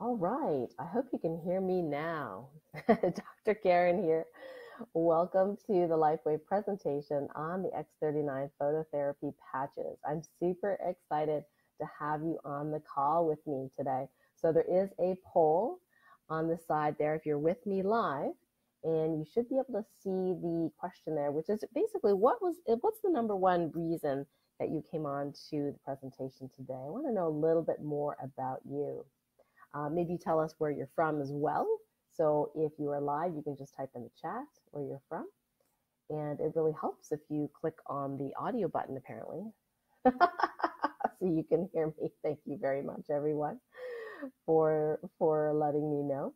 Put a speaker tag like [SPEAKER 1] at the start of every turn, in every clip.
[SPEAKER 1] All right. I hope you can hear me now. Dr. Karen here. Welcome to the LifeWave presentation on the X39 phototherapy patches. I'm super excited to have you on the call with me today. So there is a poll on the side there if you're with me live, and you should be able to see the question there, which is basically what's the number one reason that you came on to the presentation today? I want to know a little bit more about you. Maybe tell us where you're from as well. So if you are live, you can just type in the chat where you're from. And it really helps if you click on the audio button, apparently. So you can hear me. Thank you very much, everyone, for letting me know.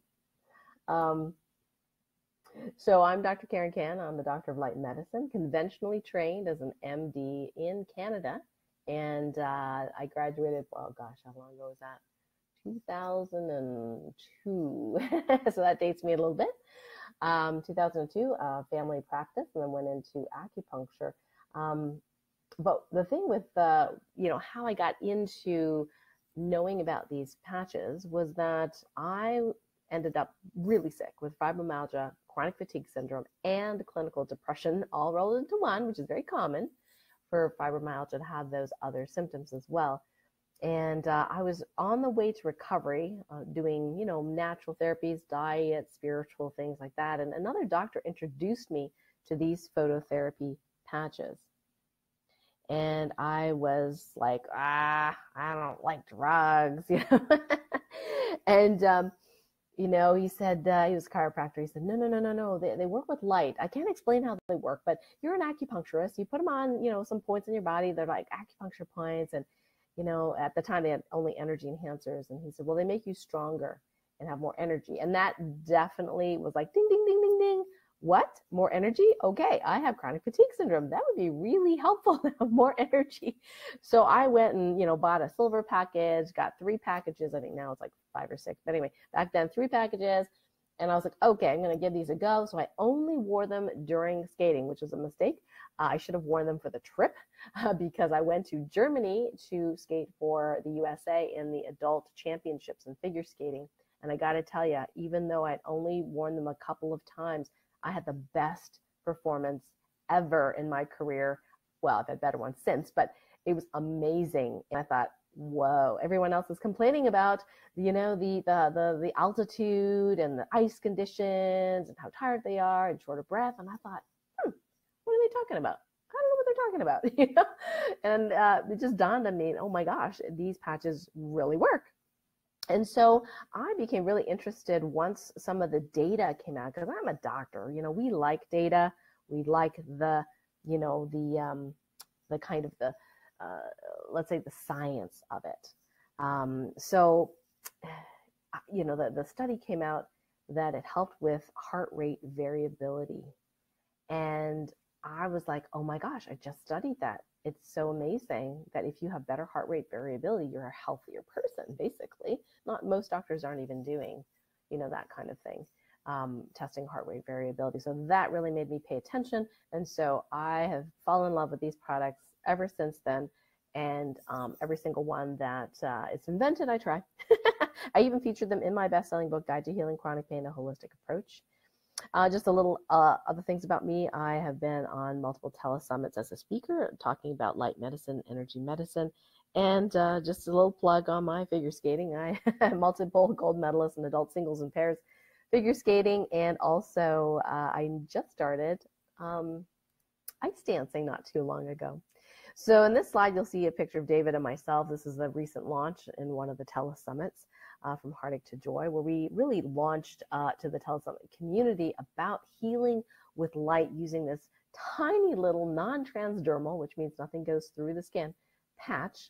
[SPEAKER 1] So I'm Dr. Karen Kan. I'm the Doctor of Light Medicine, conventionally trained as an MD in Canada. And I graduated, oh gosh, how long ago was that? 2002. So that dates me a little bit. 2002, family practice, and then went into acupuncture. But the thing with, how I got into knowing about these patches was that I ended up really sick with fibromyalgia, chronic fatigue syndrome, and clinical depression all rolled into one, which is very common for fibromyalgia to have those other symptoms as well. And I was on the way to recovery, doing, natural therapies, diet, spiritual things like that. And another doctor introduced me to these phototherapy patches. And I was like, I don't like drugs, And, he said, he was a chiropractor. He said, no. They work with light. I can't explain how they work, but you're an acupuncturist. You put them on, some points in your body. They're like acupuncture points. And at the time they had only energy enhancers. And he said, well, they make you stronger and have more energy. And that definitely was like, ding, ding, ding, ding, ding. What? More energy? Okay, I have chronic fatigue syndrome. That would be really helpful to have more energy. So I went and, bought a silver package, got 3 packages. I think now it's like 5 or 6. But anyway, back then, 3 packages. And I was like, okay, I'm going to give these a go. So I only wore them during skating, which was a mistake. I should have worn them for the trip because I went to Germany to skate for the USA in the adult championships in figure skating. And I got to tell you, even though I'd only worn them a couple of times, I had the best performance ever in my career. Well, I've had better ones since, but it was amazing. And I thought, whoa, everyone else is complaining about, the altitude and the ice conditions and how tired they are and short of breath. And I thought, what are they talking about? I don't know what they're talking about, And it just dawned on me, oh my gosh, these patches really work. And so I became really interested once some of the data came out, because I'm a doctor. We like data. We like the kind of the, let's say, the science of it. So the study came out that it helped with heart rate variability. And I was like, oh my gosh, I just studied that. It's so amazing that if you have better heart rate variability, you're a healthier person, basically. Not most doctors aren't even doing, that kind of thing, testing heart rate variability. So that really made me pay attention. And so I have fallen in love with these products ever since then. And every single one that is invented, I try. I even featured them in my best-selling book, Guide to Healing Chronic Pain, A Holistic Approach. Just a little other things about me. I have been on multiple telesummits as a speaker, talking about light medicine, energy medicine, and just a little plug on my figure skating. I am multiple gold medalist in adult singles and pairs figure skating, and also I just started ice dancing not too long ago. So in this slide, you'll see a picture of David and myself. This is a recent launch in one of the telesummits. From Heartache to Joy, where we really launched to the telesummit community about healing with light using this tiny little non-transdermal, which means nothing goes through the skin, patch,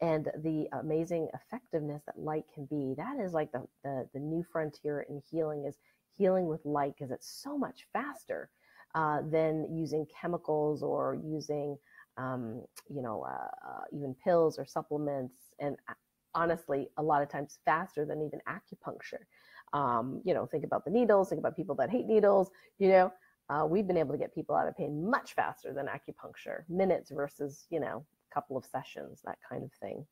[SPEAKER 1] and the amazing effectiveness that light can be. That is like the new frontier in healing, is healing with light, because it's so much faster than using chemicals or using, even pills or supplements. And honestly, a lot of times faster than even acupuncture. Think about the needles, think about people that hate needles, we've been able to get people out of pain much faster than acupuncture, minutes versus, a couple of sessions, that kind of thing.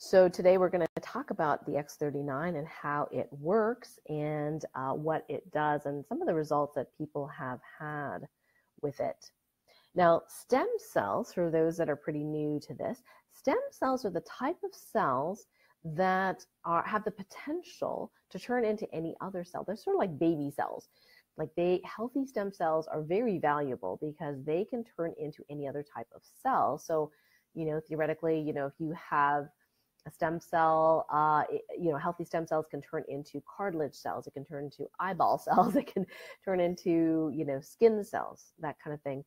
[SPEAKER 1] So today we're going to talk about the X39 and how it works and what it does and some of the results that people have had with it. Now, stem cells, for those that are pretty new to this, stem cells are the type of cells that have the potential to turn into any other cell. They're sort of like baby cells. Like healthy stem cells are very valuable because they can turn into any other type of cell. So, theoretically, if you have a stem cell, healthy stem cells can turn into cartilage cells. It can turn into eyeball cells. It can turn into, skin cells, that kind of thing.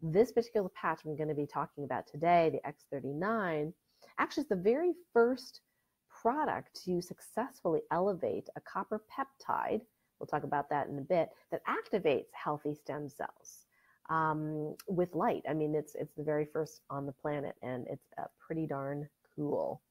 [SPEAKER 1] This particular patch I'm going to be talking about today, the X39, actually is the very first product to successfully elevate a copper peptide, we'll talk about that in a bit, that activates healthy stem cells with light. I mean, it's the very first on the planet, and it's pretty darn cool.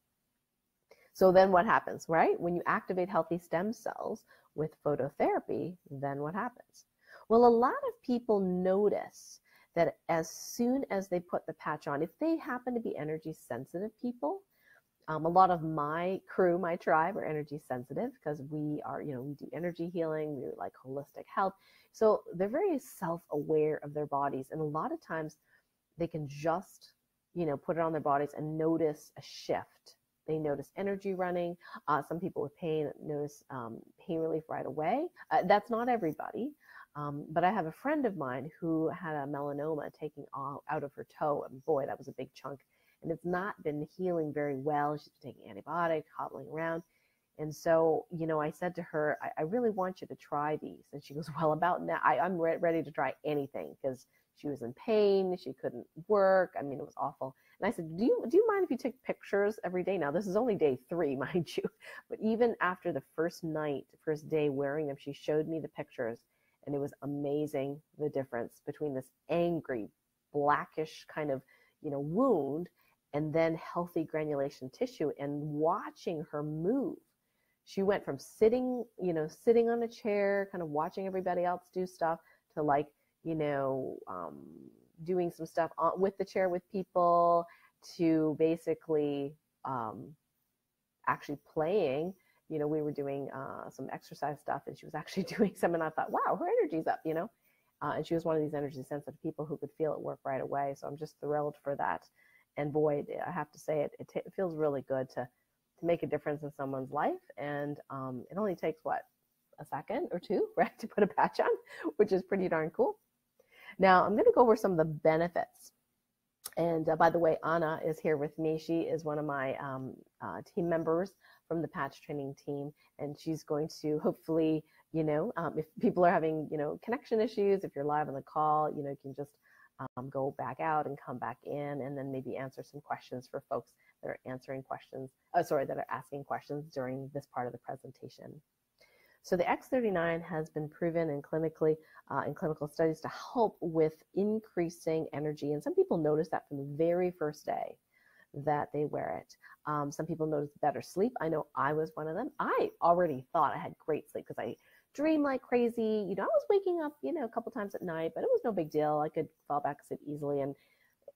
[SPEAKER 1] So then what happens, right? When you activate healthy stem cells with phototherapy, then what happens? Well, a lot of people notice that as soon as they put the patch on, if they happen to be energy sensitive people, a lot of my crew, my tribe, are energy sensitive because we are, we do energy healing, we like holistic health. So they're very self-aware of their bodies. And a lot of times they can just, put it on their bodies and notice a shift. They notice energy running. Some people with pain notice pain relief right away. That's not everybody. But I have a friend of mine who had a melanoma taking out of her toe. And boy, that was a big chunk. And it's not been healing very well. She's been taking antibiotics, hobbling around. And so, I said to her, I really want you to try these. And she goes, well, about now, I'm ready to try anything, because she was in pain. She couldn't work. I mean, it was awful. And I said, do you mind if you take pictures every day? Now, this is only day 3, mind you. But even after the first day wearing them, she showed me the pictures. And it was amazing, the difference between this angry, blackish kind of, wound and then healthy granulation tissue, and watching her move. She went from sitting on a chair, kind of watching everybody else do stuff, to doing some stuff with the chair with people, to basically actually playing. We were doing some exercise stuff, and she was actually doing some, and I thought, wow, her energy's up, and she was one of these energy sensitive people who could feel it work right away. So I'm just thrilled for that. And boy, I have to say it feels really good to make a difference in someone's life. And it only takes, a second or two, right, to put a patch on, which is pretty darn cool. Now, I'm going to go over some of the benefits. And by the way, Anna is here with me. She is one of my team members from the patch training team. And she's going to hopefully, if people are having, connection issues, if you're live on the call, you can just go back out and come back in, and then maybe answer some questions for folks that are that are asking questions during this part of the presentation. So the X39 has been proven in clinical studies to help with increasing energy. And some people notice that from the very first day that they wear it. Some people notice better sleep. I know I was one of them. I already thought I had great sleep because I dream like crazy. I was waking up, a couple times at night, but it was no big deal. I could fall back asleep easily. And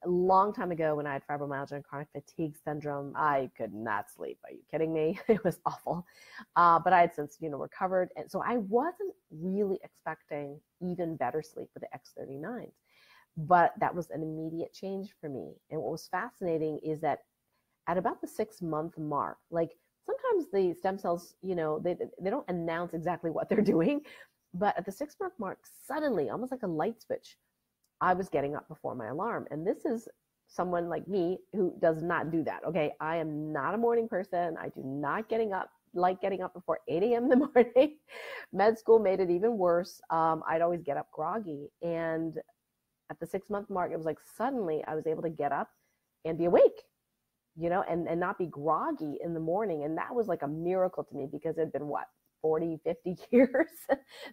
[SPEAKER 1] a long time ago, when I had fibromyalgia and chronic fatigue syndrome, I could not sleep. Are you kidding me? It was awful. But I had since, recovered. And so I wasn't really expecting even better sleep with the X39s. But that was an immediate change for me. And what was fascinating is that at about the 6-month mark, sometimes the stem cells, they don't announce exactly what they're doing, but at the 6-month mark, suddenly, almost like a light switch, I was getting up before my alarm. And this is someone like me who does not do that. Okay. I am not a morning person. I do not like getting up before 8 a.m. in the morning. Med school made it even worse. I'd always get up groggy. And at the 6-month mark, it was like suddenly I was able to get up and be awake, and not be groggy in the morning. And that was like a miracle to me, because it had been 40, 50 years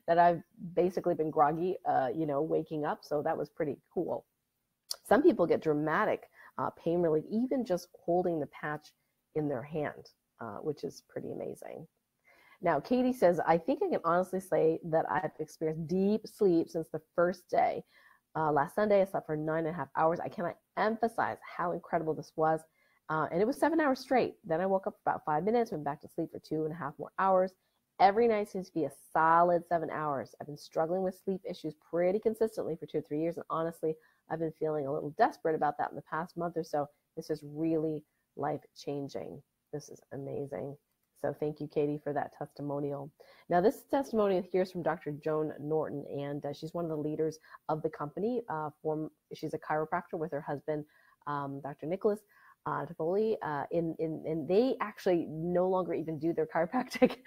[SPEAKER 1] that I've basically been groggy, waking up. So that was pretty cool. Some people get dramatic pain relief, even just holding the patch in their hand, which is pretty amazing. Now, Katie says, I think I can honestly say that I've experienced deep sleep since the first day. Last Sunday, I slept for 9.5 hours. I cannot emphasize how incredible this was. And it was 7 hours straight. Then I woke up for about 5 minutes, went back to sleep for 2.5 more hours. Every night seems to be a solid 7 hours. I've been struggling with sleep issues pretty consistently for 2 or 3 years. And honestly, I've been feeling a little desperate about that in the past month or so. This is really life changing. This is amazing. So thank you, Katie, for that testimonial. Now, this testimonial here is from Dr. Joan Norton, and she's one of the leaders of the company. She's a chiropractor with her husband, Dr. Nicholas Toffoli, and they actually no longer even do their chiropractic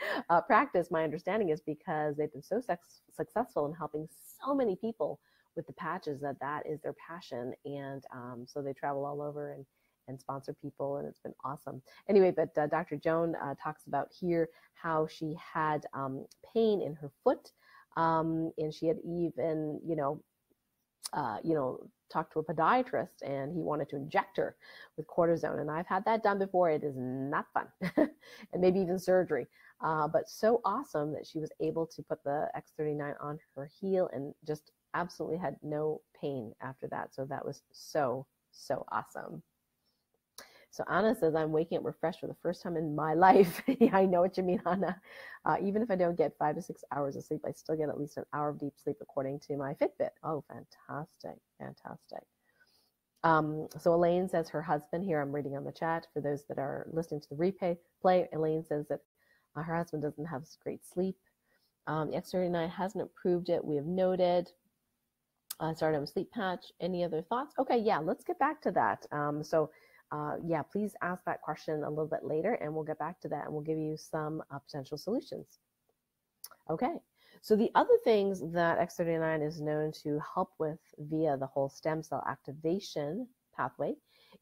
[SPEAKER 1] practice. My understanding is because they've been so successful in helping so many people with the patches that is their passion, and so they travel all over and sponsor people, and it's been awesome. Anyway, but Dr. Joan talks about here how she had pain in her foot, and she had even, talked to a podiatrist, and he wanted to inject her with cortisone. And I've had that done before. It is not fun, and maybe even surgery. But so awesome that she was able to put the X39 on her heel and just absolutely had no pain after that. So that was so, so awesome. So Anna says, I'm waking up refreshed for the first time in my life. Yeah, I know what you mean, Anna. Even if I don't get 5 to 6 hours of sleep, I still get at least an hour of deep sleep according to my Fitbit. Oh, fantastic, fantastic. So Elaine says her husband, here I'm reading on the chat for those that are listening to the replay, Elaine says that her husband doesn't have great sleep. The X39 hasn't improved it, we have noted. Started on a sleep patch. Any other thoughts? Okay, yeah, let's get back to that. Yeah, please ask that question a little bit later, and we'll get back to that, and we'll give you some potential solutions. Okay, so the other things that X39 is known to help with via the whole stem cell activation pathway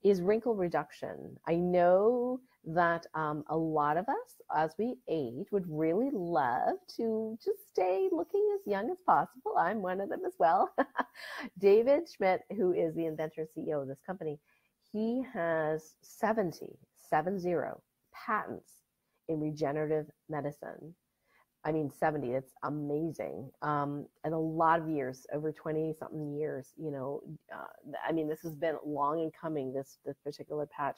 [SPEAKER 1] is wrinkle reduction. I know that a lot of us, as we age, would really love to just stay looking as young as possible. I'm one of them as well. David Schmidt, who is the inventor and CEO of this company, he has 70 patents in regenerative medicine. I mean, 70, it's amazing. And a lot of years, over 20 something years, I mean, this has been long in coming, this particular patch.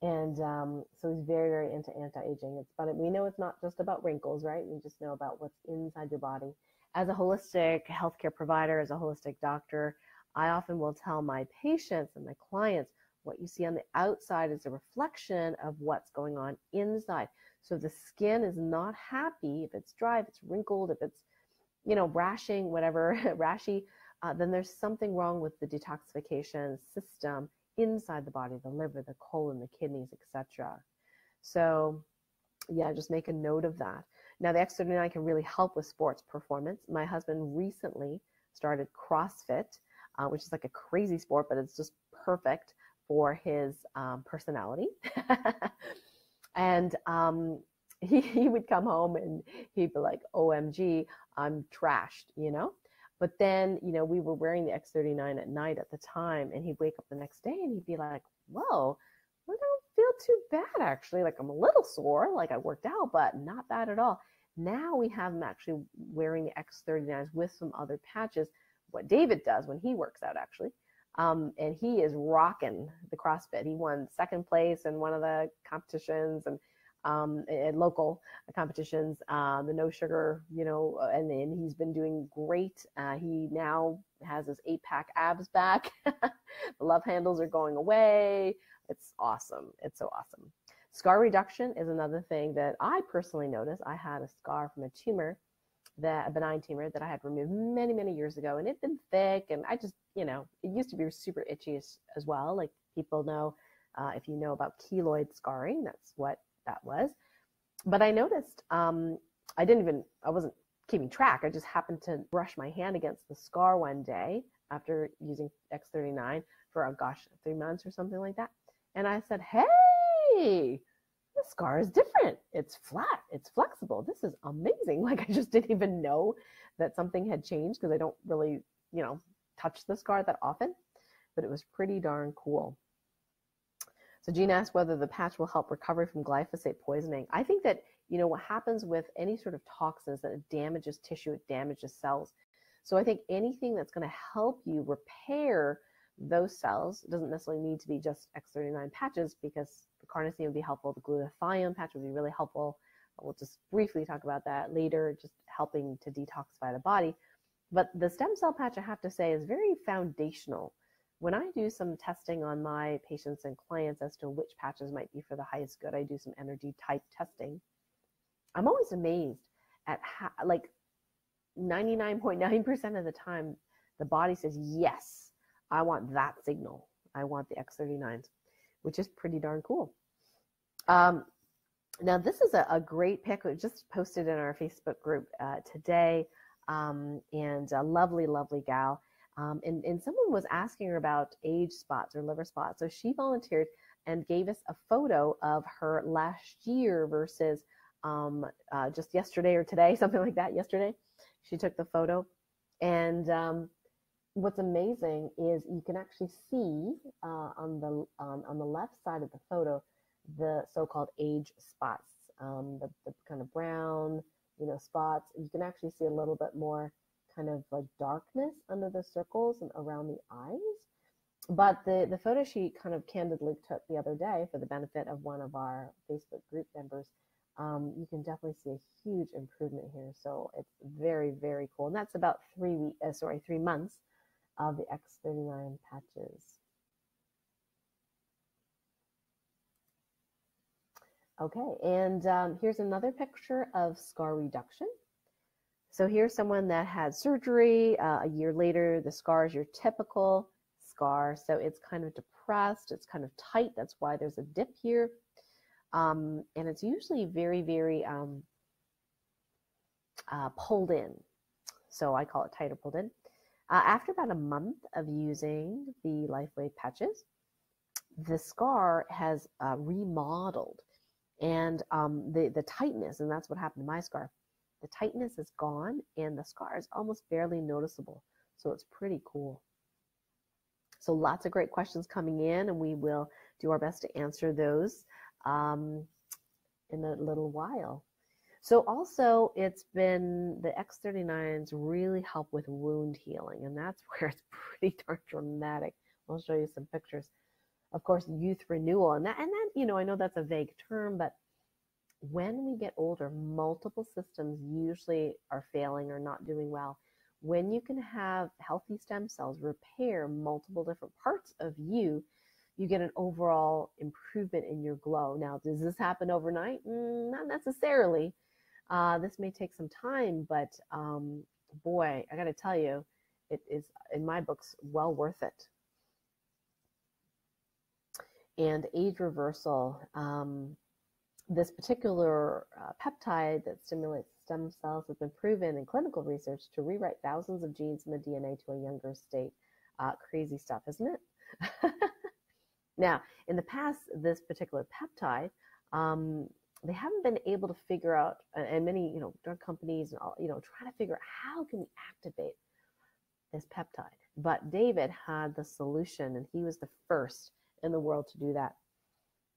[SPEAKER 1] And so he's very, very into anti-aging. But we know it's not just about wrinkles, right? We just know about what's inside your body. As a holistic healthcare provider, as a holistic doctor, I often will tell my patients and my clients, what you see on the outside is a reflection of what's going on inside. So if the skin is not happy, if it's dry, if it's wrinkled, if it's, rashing, whatever, rashy, then there's something wrong with the detoxification system inside the body, the liver, the colon, the kidneys, etc. So yeah, just make a note of that. Now the X39 can really help with sports performance. My husband recently started CrossFit, which is like a crazy sport, but it's just perfect for his personality. And he would come home and he'd be like, OMG, I'm trashed, But then, we were wearing the X39 at night at the time, and he'd wake up the next day and he'd be like, whoa, I don't feel too bad, actually. Like, I'm a little sore, like I worked out, but not bad at all. Now we have him actually wearing the X39s with some other patches, what David does when he works out, actually. And he is rocking the CrossFit. He won second place in one of the competitions and local competitions, the no sugar, and then he's been doing great. He now has his 8-pack abs back. The love handles are going away. It's awesome. It's so awesome. Scar reduction is another thing that I personally noticed. I had a scar from a tumor, a benign tumor that I had removed many, many years ago, and it'd been thick, and I just, it used to be super itchy as well. Like people know, if you know about keloid scarring, that's what that was. But I noticed, I wasn't keeping track. I just happened to brush my hand against the scar one day after using X39 for, 3 months or something like that. And I said, hey, the scar is different. It's flat. It's flexible. This is amazing. Like I just didn't even know that something had changed because I don't really, touch the scar that often, but it was pretty darn cool. So Jean asked whether the patch will help recovery from glyphosate poisoning. I think that, what happens with any sort of toxins, that it damages tissue, it damages cells. So I think anything that's going to help you repair those cells. It doesn't necessarily need to be just X39 patches, because the carnosine would be helpful. The glutathione patch would be really helpful. We'll just briefly talk about that later, just helping to detoxify the body. But the stem cell patch, I have to say, is very foundational. When I do some testing on my patients and clients as to which patches might be for the highest good, I do some energy type testing. I'm always amazed at how, like 99.9% of the time, the body says, yes, I want that signal. I want the X39s, which is pretty darn cool. Now, this is a great pic. We just posted in our Facebook group today, and a lovely, lovely gal. And someone was asking her about age spots or liver spots. So she volunteered and gave us a photo of her last year versus just yesterday or today, something like that, yesterday. She took the photo. And what's amazing is you can actually see on the left side of the photo the so-called age spots, the kind of brown, spots. You can actually see a little bit more kind of like darkness under the circles and around the eyes. But the photo she kind of candidly took the other day for the benefit of one of our Facebook group members, you can definitely see a huge improvement here. So it's very, very cool. And that's about 3 months of the X39 patches. Okay, and here's another picture of scar reduction. So here's someone that had surgery. A year later, the scar is your typical scar. So it's kind of depressed. It's kind of tight. That's why there's a dip here. And it's usually very, very pulled in. So I call it tight or pulled in. After about a month of using the LifeWave patches, the scar has remodeled. And the tightness, and that's what happened to my scar, the tightness is gone and the scar is almost barely noticeable. So it's pretty cool. So lots of great questions coming in, and we will do our best to answer those in a little while. So also, it's been the X39s really help with wound healing, and that's where it's pretty darn dramatic. I'll show you some pictures. Of course, youth renewal, and that, I know that's a vague term, but when we get older, multiple systems usually are failing or not doing well. When you can have healthy stem cells repair multiple different parts of you, you get an overall improvement in your glow. Now, does this happen overnight? Not necessarily. This may take some time, but boy, I got to tell you, it is, in my books, well worth it. And age reversal, this particular peptide that stimulates stem cells has been proven in clinical research to rewrite thousands of genes in the DNA to a younger state. Crazy stuff, isn't it? Now, in the past, this particular peptide, they haven't been able to figure out, and many, drug companies and all, trying to figure out how can we activate this peptide. But David had the solution, and he was the first in the world to do that.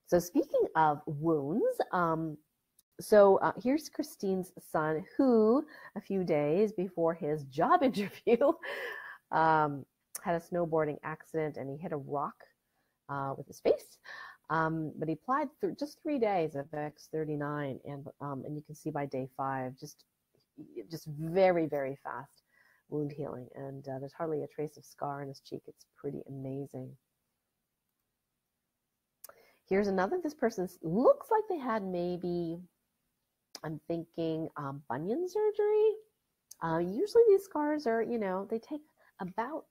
[SPEAKER 1] So speaking of wounds, here's Christine's son, who a few days before his job interview had a snowboarding accident, and he hit a rock with his face. But he applied just 3 days of X39, and you can see by day 5, just very, very fast wound healing, and there's hardly a trace of scar in his cheek. It's pretty amazing. Here's another. This person looks like they had maybe, I'm thinking, bunion surgery. Usually these scars are, they take about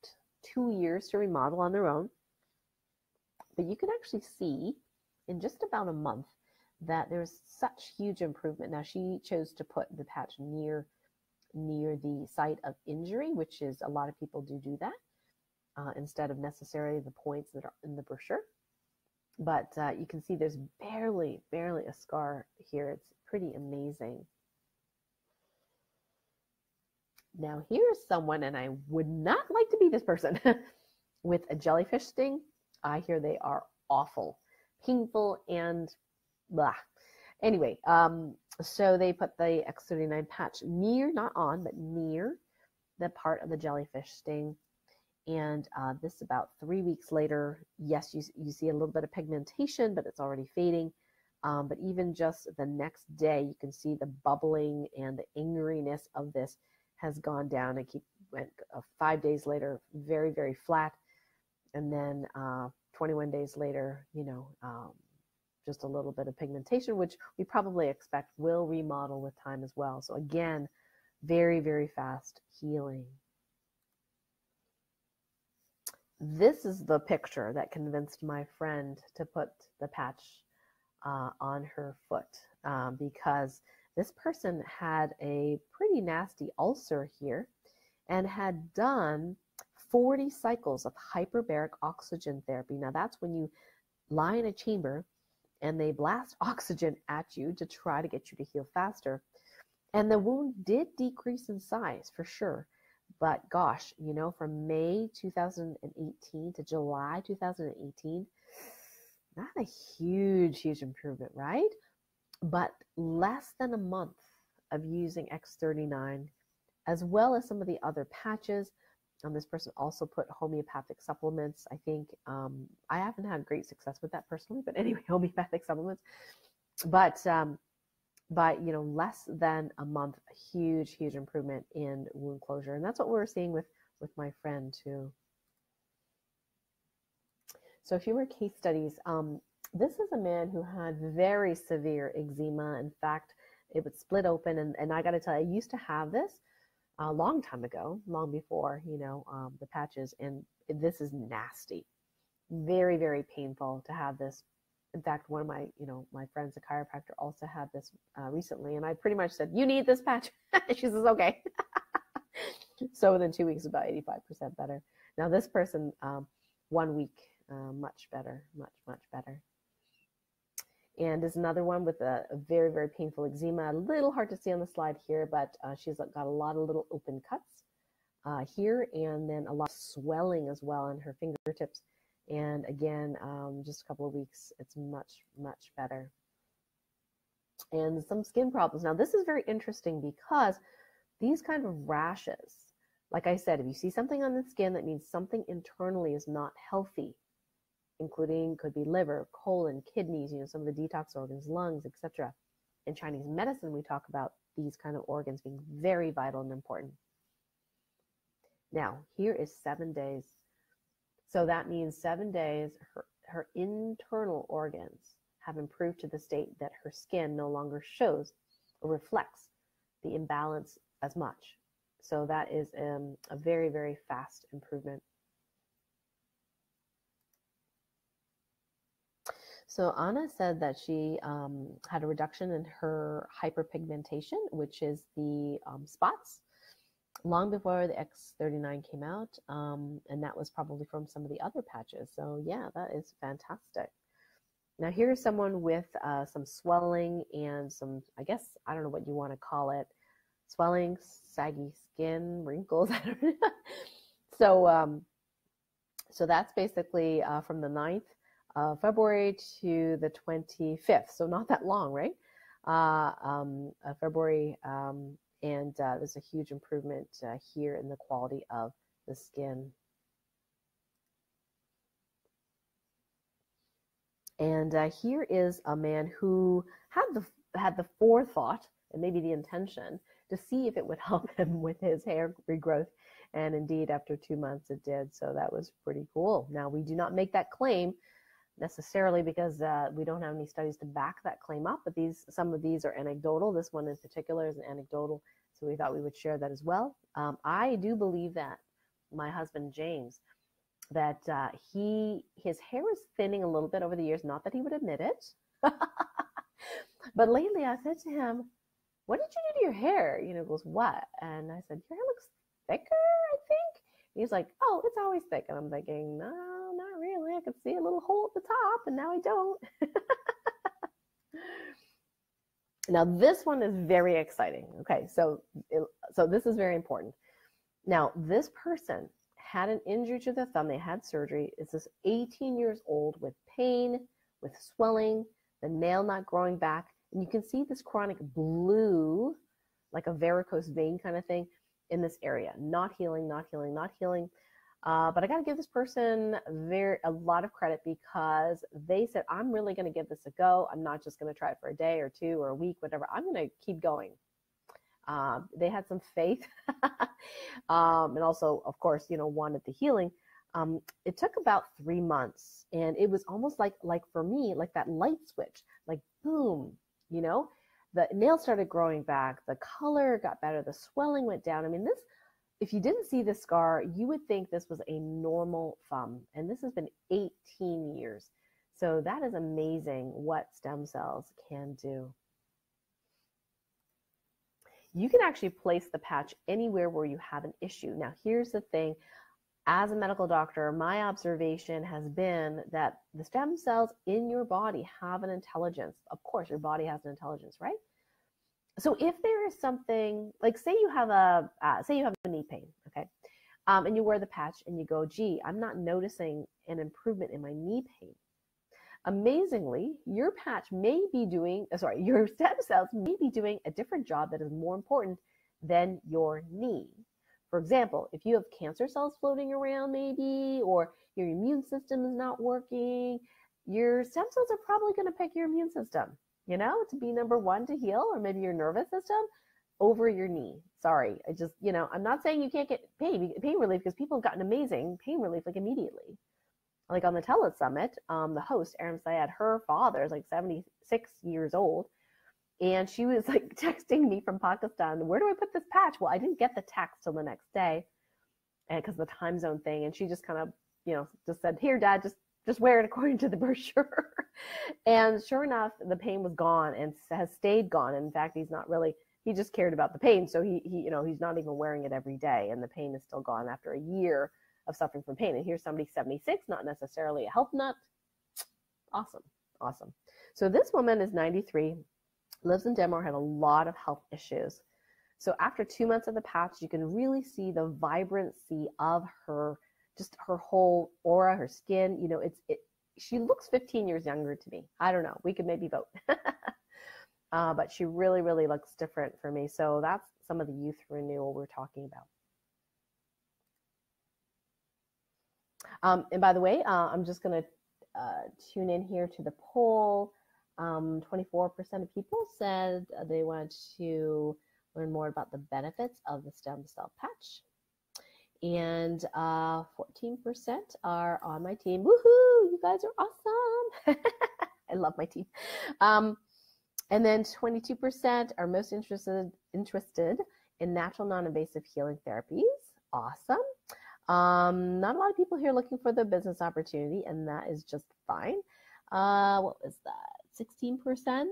[SPEAKER 1] 2 years to remodel on their own. But you can actually see in just about a month that there's such huge improvement. Now, she chose to put the patch near the site of injury, which is, a lot of people do that instead of necessarily the points that are in the brochure. But you can see there's barely a scar here. It's pretty amazing. Now, here's someone, and I would not like to be this person, with a jellyfish sting. I hear they are awful, painful, and blah. Anyway, so they put the X39 patch near, not on, but near the part of the jellyfish sting. And this about 3 weeks later, yes, you see a little bit of pigmentation, but it's already fading. But even just the next day, you can see the bubbling and the angeriness of this has gone down. It went 5 days later, very, very flat. And then 21 days later, just a little bit of pigmentation, which we probably expect will remodel with time as well. So again, very, very fast healing. This is the picture that convinced my friend to put the patch on her foot because this person had a pretty nasty ulcer here and had done 40 cycles of hyperbaric oxygen therapy. Now that's when you lie in a chamber and they blast oxygen at you to try to get you to heal faster. And the wound did decrease in size for sure. But gosh, from May 2018 to July 2018, not a huge, huge improvement, right? But less than a month of using X39, as well as some of the other patches. This person also put homeopathic supplements. I think I haven't had great success with that personally, but anyway, homeopathic supplements. But less than a month, huge, huge improvement in wound closure, and that's what we're seeing with my friend too. So a few more case studies. This is a man who had very severe eczema. In fact, it would split open, and I got to tell you, I used to have this a long time ago, long before, the patches, and this is nasty. Very, very painful to have this. In fact, one of my, my friends, a chiropractor, also had this recently, and I pretty much said, "You need this patch." She says, "Okay." So within 2 weeks, about 85% better. Now this person, 1 week, much better, much, much better. And there's another one with a very, very painful eczema. A little hard to see on the slide here, but she's got a lot of little open cuts here, and then a lot of swelling as well in her fingertips. And again, just a couple of weeks, it's much, much better. And some skin problems. Now, this is very interesting because these kind of rashes, like I said, if you see something on the skin, that means something internally is not healthy, including could be liver, colon, kidneys, some of the detox organs, lungs, etc. In Chinese medicine, we talk about these kind of organs being very vital and important. Now, here is 7 days. So that means 7 days, her internal organs have improved to the state that her skin no longer shows or reflects the imbalance as much. So that is a very, very fast improvement. So Anna said that she had a reduction in her hyperpigmentation, which is the spots, long before the X39 came out, and that was probably from some of the other patches. So yeah, that is fantastic. Now here's someone with some swelling and some, I guess, I don't know what you want to call it, swelling, saggy skin, wrinkles. I don't know. So that's basically from the 9th of February to the 25th. So not that long, right? February. And there's a huge improvement here in the quality of the skin. And here is a man who had the forethought and maybe the intention to see if it would help him with his hair regrowth. And indeed, after 2 months, it did. So that was pretty cool. Now, we do not make that claim necessarily because we don't have any studies to back that claim up, but some of these are anecdotal. This one in particular is an anecdotal, so we thought we would share that as well. I do believe that my husband James, that his hair is thinning a little bit over the years, not that he would admit it, but lately I said to him, "What did you do to your hair?" He goes, "What?" And I said, "Your hair looks thicker, I think." He's like, "Oh, it's always thick." And I'm thinking, no, not really. I could see a little hole at the top, and now I don't. Now, this one is very exciting. Okay, so this is very important. Now, this person had an injury to the thumb. They had surgery. It's this 18 years old with pain, with swelling, the nail not growing back. And you can see this chronic blue, like a varicose vein kind of thing in this area. Not healing, not healing, not healing. But I got to give this person a lot of credit because they said, I'm really going to give this a go. I'm not just going to try it for a day or two or a week, whatever. I'm going to keep going. They had some faith and also, of course, wanted the healing. It took about 3 months, and it was almost like for me, like that light switch, like boom, the nails started growing back, the color got better, the swelling went down. I mean, this, if you didn't see this scar, you would think this was a normal thumb, and this has been 18 years. So that is amazing what stem cells can do. You can actually place the patch anywhere where you have an issue. Now, here's the thing. As a medical doctor, my observation has been that the stem cells in your body have an intelligence. Of course, your body has an intelligence, right? So if there is something, like say you have a knee pain, okay, and you wear the patch and you go, gee, I'm not noticing an improvement in my knee pain. Amazingly, your your stem cells may be doing a different job that is more important than your knee. For example, if you have cancer cells floating around maybe, or your immune system is not working, your stem cells are probably going to pick your immune system, to be number one to heal, or maybe your nervous system over your knee. Sorry, I'm not saying you can't get pain relief, because people have gotten amazing pain relief like immediately. Like on the Tele Summit, the host, Aram Syed, her father is like 76 years old. And she was like texting me from Pakistan, where do I put this patch? Well, I didn't get the text till the next day because of the time zone thing. And she just kind of, just said, here, Dad, just wear it according to the brochure. And sure enough, the pain was gone and has stayed gone. And in fact, he just cared about the pain. So he's not even wearing it every day. And the pain is still gone after a year of suffering from pain. And here's somebody 76, not necessarily a health nut. Awesome. So this woman is 93, lives in Denmark, had a lot of health issues. So after 2 months of the patch, you can really see the vibrancy of her whole aura, her skin. She looks 15 years younger to me. I don't know. We could maybe vote. But she really, really looks different for me. So that's some of the youth renewal we're talking about. And by the way, I'm just going to tune in here to the poll. 24% of people said they want to learn more about the benefits of the stem cell patch. And 14% are on my team. Woohoo! You guys are awesome. I love my team. And then 22% are most interested in natural non-invasive healing therapies. Awesome. Not a lot of people here looking for the business opportunity, and that is just fine. What was that? 16%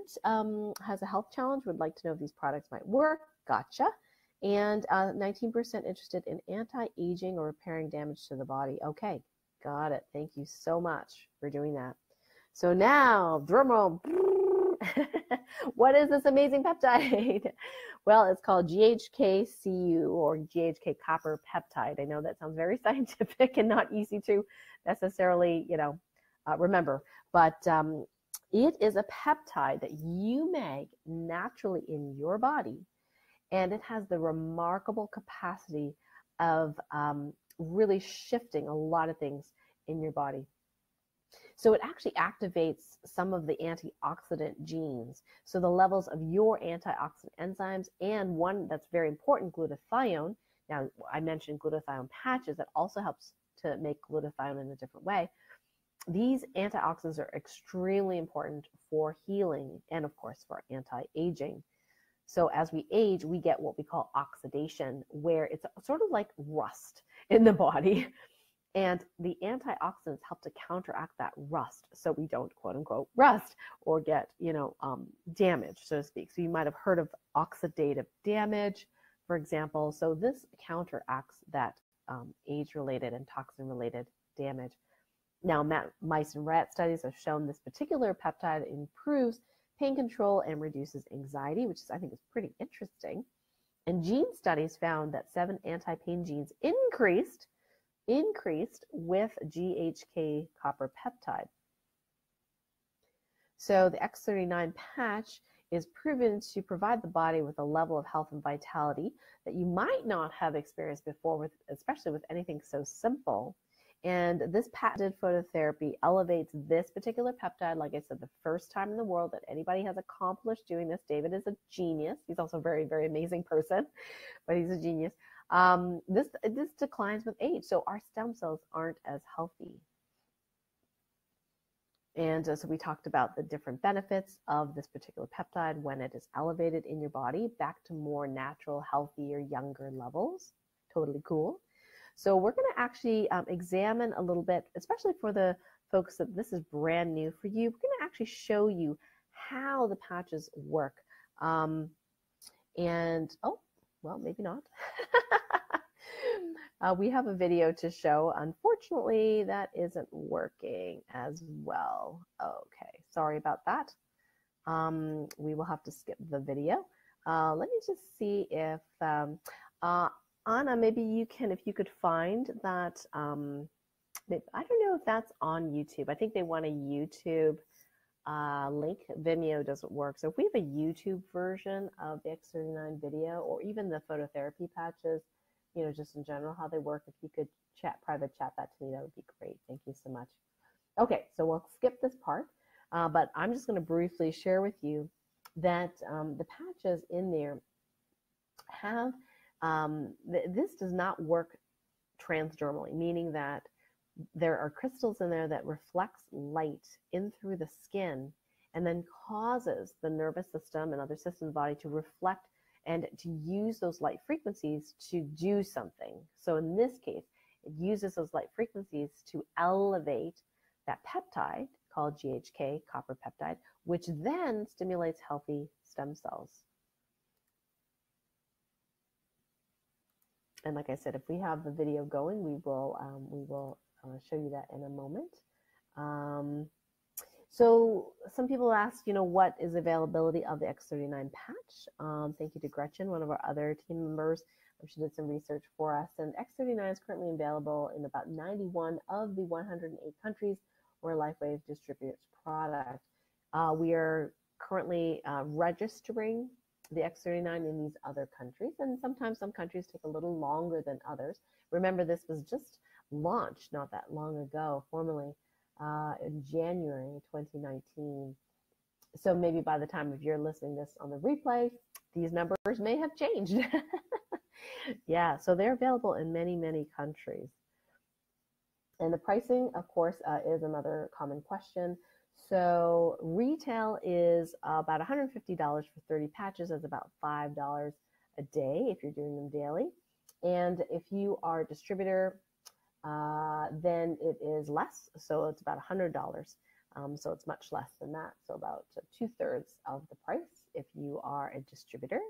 [SPEAKER 1] has a health challenge, would like to know if these products might work. Gotcha. And 19% interested in anti-aging or repairing damage to the body. Okay, got it. Thank you so much for doing that. So now, drum roll. What is this amazing peptide? Well, it's called GHK-Cu, or GHK copper peptide. I know that sounds very scientific and not easy to necessarily, remember, but it is a peptide that you make naturally in your body, and it has the remarkable capacity of really shifting a lot of things in your body. So it actually activates some of the antioxidant genes. So the levels of your antioxidant enzymes, and one that's very important, glutathione. Now, I mentioned glutathione patches that also helps to make glutathione in a different way. These antioxidants are extremely important for healing and, of course, for anti-aging. So as we age, we get what we call oxidation, where it's sort of like rust in the body. And the antioxidants help to counteract that rust, so we don't, quote unquote, rust or get, damage, so to speak. So you might have heard of oxidative damage, for example. So this counteracts that age-related and toxin-related damage. Now, mice and rat studies have shown this particular peptide improves pain control and reduces anxiety, which I think is pretty interesting. And gene studies found that 7 anti-pain genes increased with GHK copper peptide. So the X39 patch is proven to provide the body with a level of health and vitality that you might not have experienced before, with, especially with anything so simple. And this patented phototherapy elevates this particular peptide, like I said, the first time in the world that anybody has accomplished doing this. David is a genius. He's also a very, very amazing person, but he's a genius. This declines with age, so our stem cells aren't as healthy. And so we talked about the different benefits of this particular peptide when it is elevated in your body back to more natural, healthier, younger levels. Totally cool. So we're going to actually examine a little bit, especially for the folks that this is brand new for you. We're going to actually show you how the patches work. Oh, well, maybe not. We have a video to show. Unfortunately, that isn't working as well. Okay, sorry about that. We will have to skip the video. Let me just see if Anna, maybe you can, if you could find that. I don't know if that's on YouTube. I think they want a YouTube link. Vimeo doesn't work. So if we have a YouTube version of the X39 video, or even the phototherapy patches, you know, just in general, how they work, if you could private chat that to me, that would be great. Thank you so much. Okay, so we'll skip this part, but I'm just going to briefly share with you that the patches in there have, this does not work transdermally, meaning that there are crystals in there that reflects light in through the skin and then causes the nervous system and other systems of the body to reflect and to use those light frequencies to do something. So in this case, it uses those light frequencies to elevate that peptide called GHK, copper peptide, which then stimulates healthy stem cells. And like I said, if we have the video going, we will show you that in a moment. So some people ask, you know, what is availability of the X39 patch? Thank you to Gretchen, one of our other team members. She did some research for us. And X39 is currently available in about 91 of the 108 countries where LifeWave distributes product. We are currently registering the X39 in these other countries. And sometimes some countries take a little longer than others. Remember, this was just launched not that long ago, formally. In January 2019. So maybe by the time of you're listening this on the replay, these numbers may have changed. Yeah, so they're available in many, many countries. And the pricing, of course, is another common question. So retail is about $150 for 30 patches. That's about $5 a day if you're doing them daily. And if you are a distributor, then it is less, so it's about $100. So it's much less than that, so about 2/3 of the price if you are a distributor.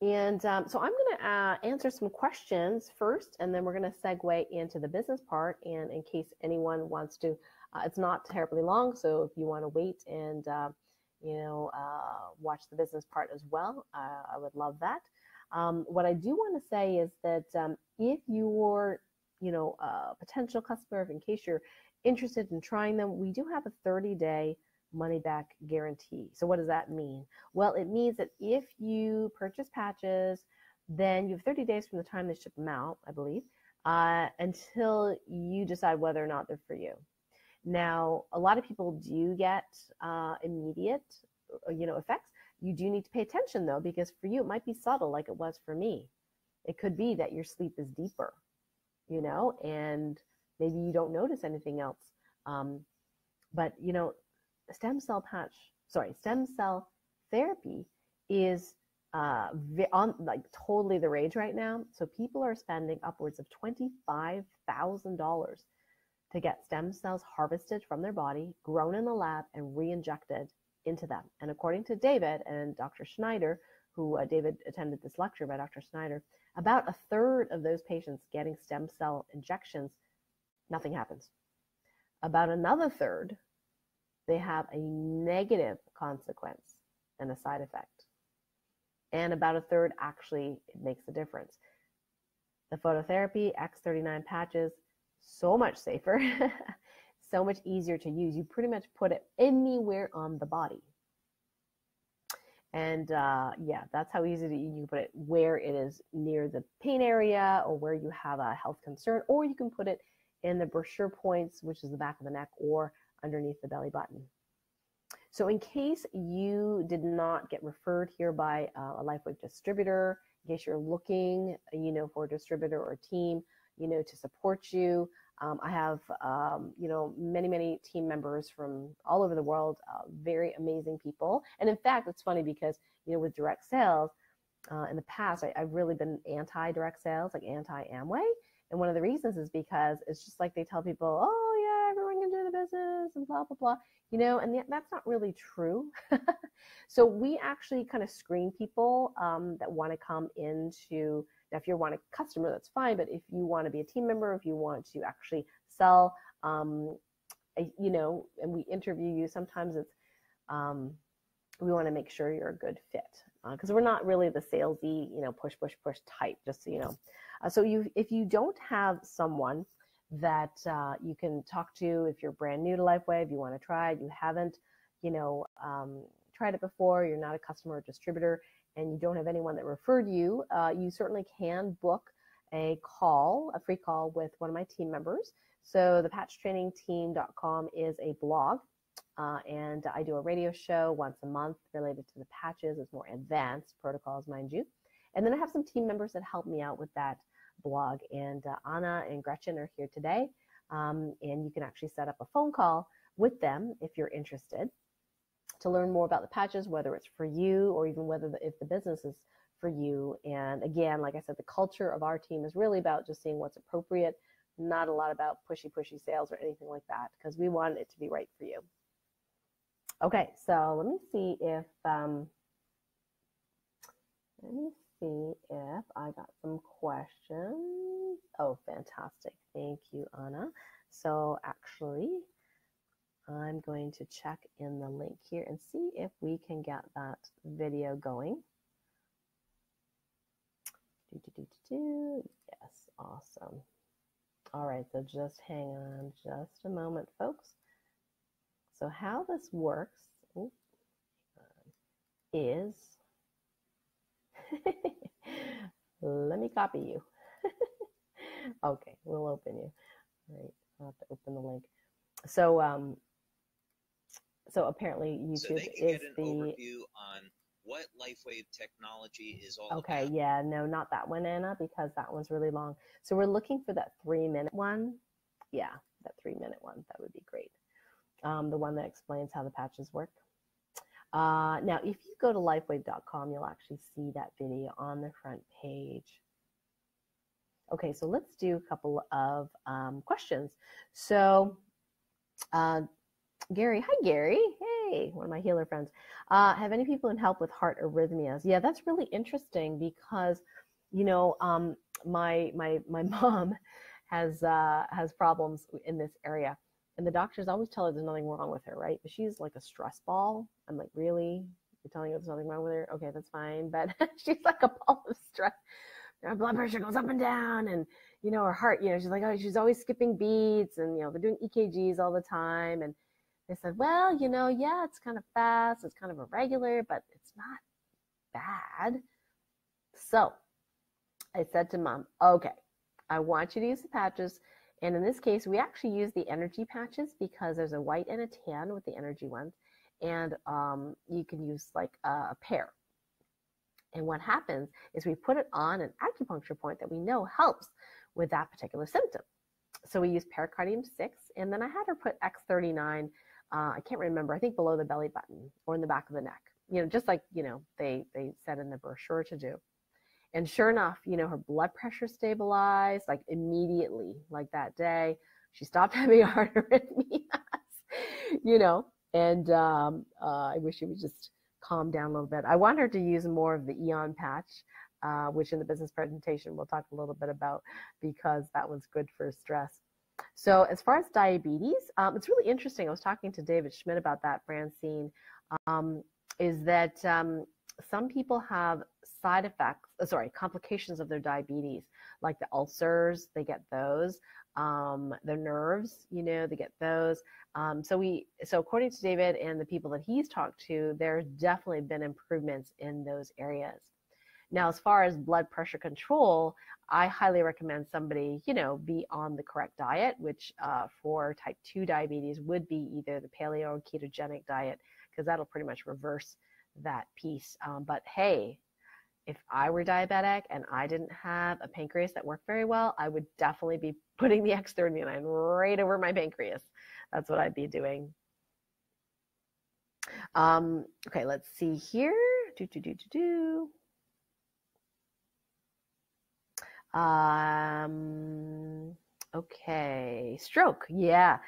[SPEAKER 1] And so I'm going to answer some questions first, and then we're going to segue into the business part. And in case anyone wants to, it's not terribly long, so if you want to wait and watch the business part as well, I would love that. What I do want to say is that if you're, a potential customer, in case you're interested in trying them, we do have a 30-day money-back guarantee. So what does that mean? Well, it means that if you purchase patches, then you have 30 days from the time they ship them out, I believe, until you decide whether or not they're for you. Now, a lot of people do get immediate, effects. You do need to pay attention, though, because for you, it might be subtle like it was for me. It could be that your sleep is deeper, and maybe you don't notice anything else. But stem cell therapy is totally the rage right now. So people are spending upwards of $25,000 to get stem cells harvested from their body, grown in the lab, and re-injected into them. And according to David and Dr. Schneider, who David attended this lecture by Dr. Schneider, about 1/3 of those patients getting stem cell injections, nothing happens. About another third, they have a negative consequence and a side effect. And about 1/3 actually it makes a difference. The phototherapy X39 patches, so much safer, so much easier to use. You pretty much put it anywhere on the body. And yeah, that's how easy you can put it where it is near the pain area or where you have a health concern, or you can put it in the brochure points, which is the back of the neck, or underneath the belly button. So in case you did not get referred here by a LifeWave distributor, in case you're looking, for a distributor or a team, to support you, I have, many team members from all over the world, very amazing people. And in fact, it's funny because, with direct sales, in the past, I've really been anti-direct sales, like anti-Amway. And one of the reasons is because it's just like they tell people, oh, yeah, everyone can do the business and blah, blah, blah, and that's not really true. So we actually kind of screen people that want to come into. Now, if you want a customer, that's fine. But if you want to be a team member, if you want to actually sell, and we interview you, sometimes it's, we want to make sure you're a good fit because we're not really the salesy, push type, just so you know. So if you don't have someone that you can talk to, if you're brand new to LifeWave, you want to try it, you haven't, tried it before, you're not a customer or distributor, and you don't have anyone that referred you, you certainly can book a free call with one of my team members. So the patchtrainingteam.com is a blog, and I do a radio show once a month related to the patches. It's more advanced protocols, mind you. And then I have some team members that help me out with that blog. And Anna and Gretchen are here today, and you can actually set up a phone call with them if you're interested to learn more about the patches, whether it's for you or even if the business is for you. And again, like I said, the culture of our team is really about just seeing what's appropriate, not a lot about pushy sales or anything like that, because we want it to be right for you. Okay, so let me see if I got some questions. Oh, fantastic. Thank you, Anna. So actually, I'm going to check in the link here and see if we can get that video going. Yes, awesome. All right, so just hang on just a moment, folks. So how this works is, let me copy you. Okay, we'll open you. All right, I'll have to open the link. So, so apparently YouTube
[SPEAKER 2] so they can get an overview on what LifeWave technology is all about.
[SPEAKER 1] Okay, yeah, no, not that one, Anna, because that one's really long. So we're looking for that 3-minute one. Yeah, that 3-minute one. That would be great. The one that explains how the patches work. Now, if you go to lifewave.com, you'll actually see that video on the front page. Okay, so let's do a couple of questions. So, Gary, hi Gary, hey, one of my healer friends. Have any people in help with heart arrhythmias? Yeah, that's really interesting because, my mom has problems in this area, and the doctors always tell her there's nothing wrong with her, right? But she's like a stress ball. I'm like, really? You're telling her there's nothing wrong with her? Okay, that's fine, but she's like a ball of stress. Her blood pressure goes up and down, and her heart, she's like, oh, she's always skipping beats, and they're doing EKGs all the time, and they said, well, yeah, it's kind of fast, it's kind of irregular, but it's not bad. So I said to Mom, okay, I want you to use the patches. And in this case, we actually use the energy patches because there's a white and a tan with the energy ones. And you can use like a pair. And what happens is we put it on an acupuncture point that we know helps with that particular symptom. So we use pericardium 6, and then I had her put X39, I can't remember, I think below the belly button or in the back of the neck, just like, they said in the brochure to do. And sure enough, her blood pressure stabilized like immediately, like that day. She stopped having heart arrhythmias, and I wish she would just calm down a little bit. I want her to use more of the Eon patch, which in the business presentation we'll talk a little bit about because that one's good for stress. So as far as diabetes, it's really interesting. I was talking to David Schmidt about that, Francine, is that some people have complications of their diabetes, like the ulcers, they get those. the nerves, to get those. So according to David and the people that he's talked to, there's definitely been improvements in those areas. Now, as far as blood pressure control, I highly recommend somebody, be on the correct diet, which for type 2 diabetes would be either the paleo or ketogenic diet, because that'll pretty much reverse that piece. But hey, if I were diabetic and I didn't have a pancreas that worked very well, I would definitely be putting the X39 right over my pancreas. That's what I'd be doing. Okay, let's see here. Okay, stroke. Yeah,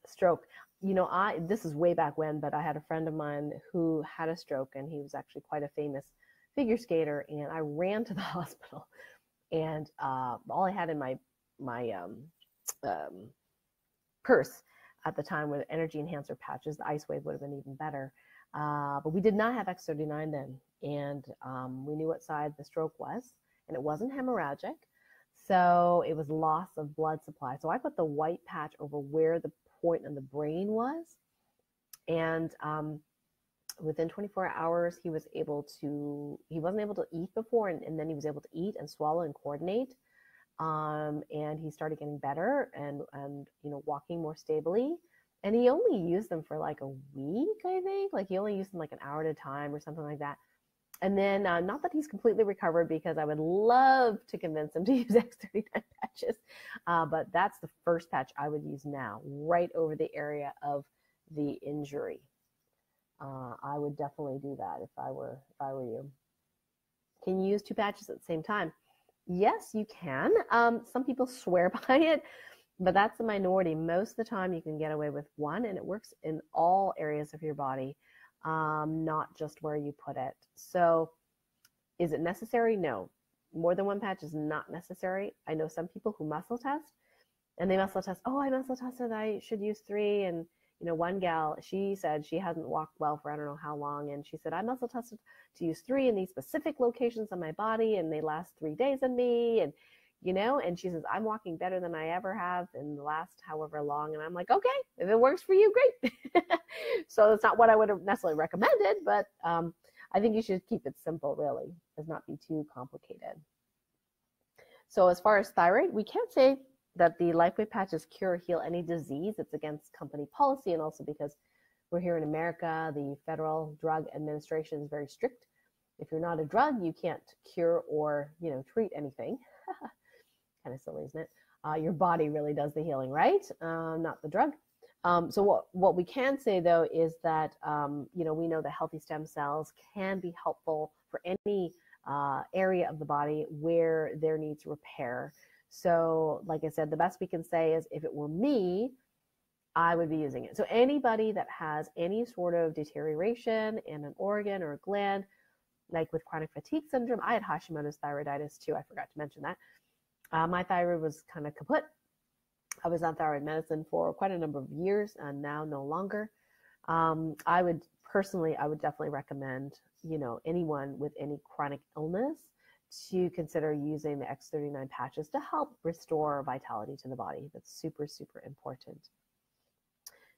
[SPEAKER 1] stroke. This is way back when, but I had a friend of mine who had a stroke, and he was actually quite a famous figure skater. And I ran to the hospital, and all I had in my purse at the time were the energy enhancer patches. The Ice Wave would have been even better, but we did not have X39 then, and we knew what side the stroke was, and it wasn't hemorrhagic. So it was loss of blood supply. So I put the white patch over where the point in the brain was. And within 24 hours, he wasn't able to eat before, and then he was able to eat and swallow and coordinate. And he started getting better and walking more stably. And he only used them for like a week, I think. Like he only used them like an hour at a time or something like that. And then, not that he's completely recovered, because I would love to convince him to use X39 patches, but that's the first patch I would use now, right over the area of the injury. I would definitely do that if I were you. Can you use two patches at the same time? Yes, you can. Some people swear by it, but that's the minority. Most of the time, you can get away with one, and it works in all areas of your body. Not just where you put it. So is it necessary? No. More than one patch is not necessary. I know some people who muscle test, and they muscle test, I muscle tested I should use 3. And, one gal, she said she hasn't walked well for I don't know how long. And she said, I muscle tested to use 3 in these specific locations on my body, and they last 3 days on me. And, and she says, I'm walking better than I ever have in the last however long. And I'm like, okay, if it works for you, great. So it's not what I would have necessarily recommended, but I think you should keep it simple, really. Does not be too complicated. So as far as thyroid, we can't say that the LifeWave patches cure or heal any disease. It's against company policy, and also because we're here in America, the Federal Drug Administration is very strict. If you're not a drug, you can't cure or treat anything. Kind of silly, isn't it? Your body really does the healing, right? Not the drug. So what we can say, though, is that, we know that healthy stem cells can be helpful for any area of the body where there needs repair. So like I said, the best we can say is if it were me, I would be using it. So anybody that has any sort of deterioration in an organ or a gland, like with chronic fatigue syndrome, I had Hashimoto's thyroiditis too. I forgot to mention that. My thyroid was kind of kaput. I was on thyroid medicine for quite a number of years, and now no longer. I would definitely recommend, anyone with any chronic illness to consider using the X39 patches to help restore vitality to the body. That's super, super important.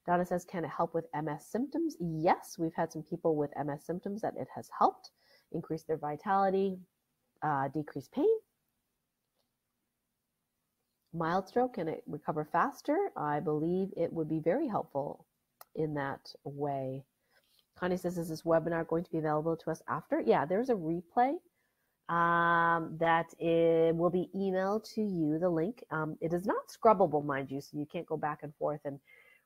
[SPEAKER 1] Donna says, can it help with MS symptoms? Yes, we've had some people with MS symptoms that it has helped increase their vitality, decrease pain. Mild stroke, can it recover faster? I believe it would be very helpful in that way. Connie says, is this webinar going to be available to us after? Yeah, there's a replay that will be emailed to you, the link. It is not scrubbable, mind you, so you can't go back and forth and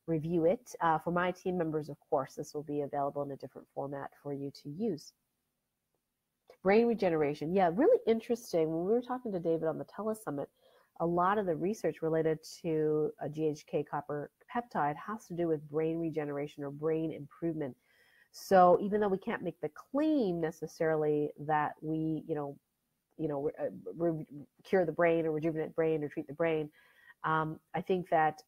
[SPEAKER 1] review it. For my team members, of course, this will be available in a different format for you to use. Brain regeneration. Yeah, really interesting. When we were talking to David on the Telesummit, a lot of the research related to a GHK copper peptide has to do with brain regeneration or brain improvement. So even though we can't make the claim necessarily that we, cure the brain or rejuvenate brain or treat the brain, I think that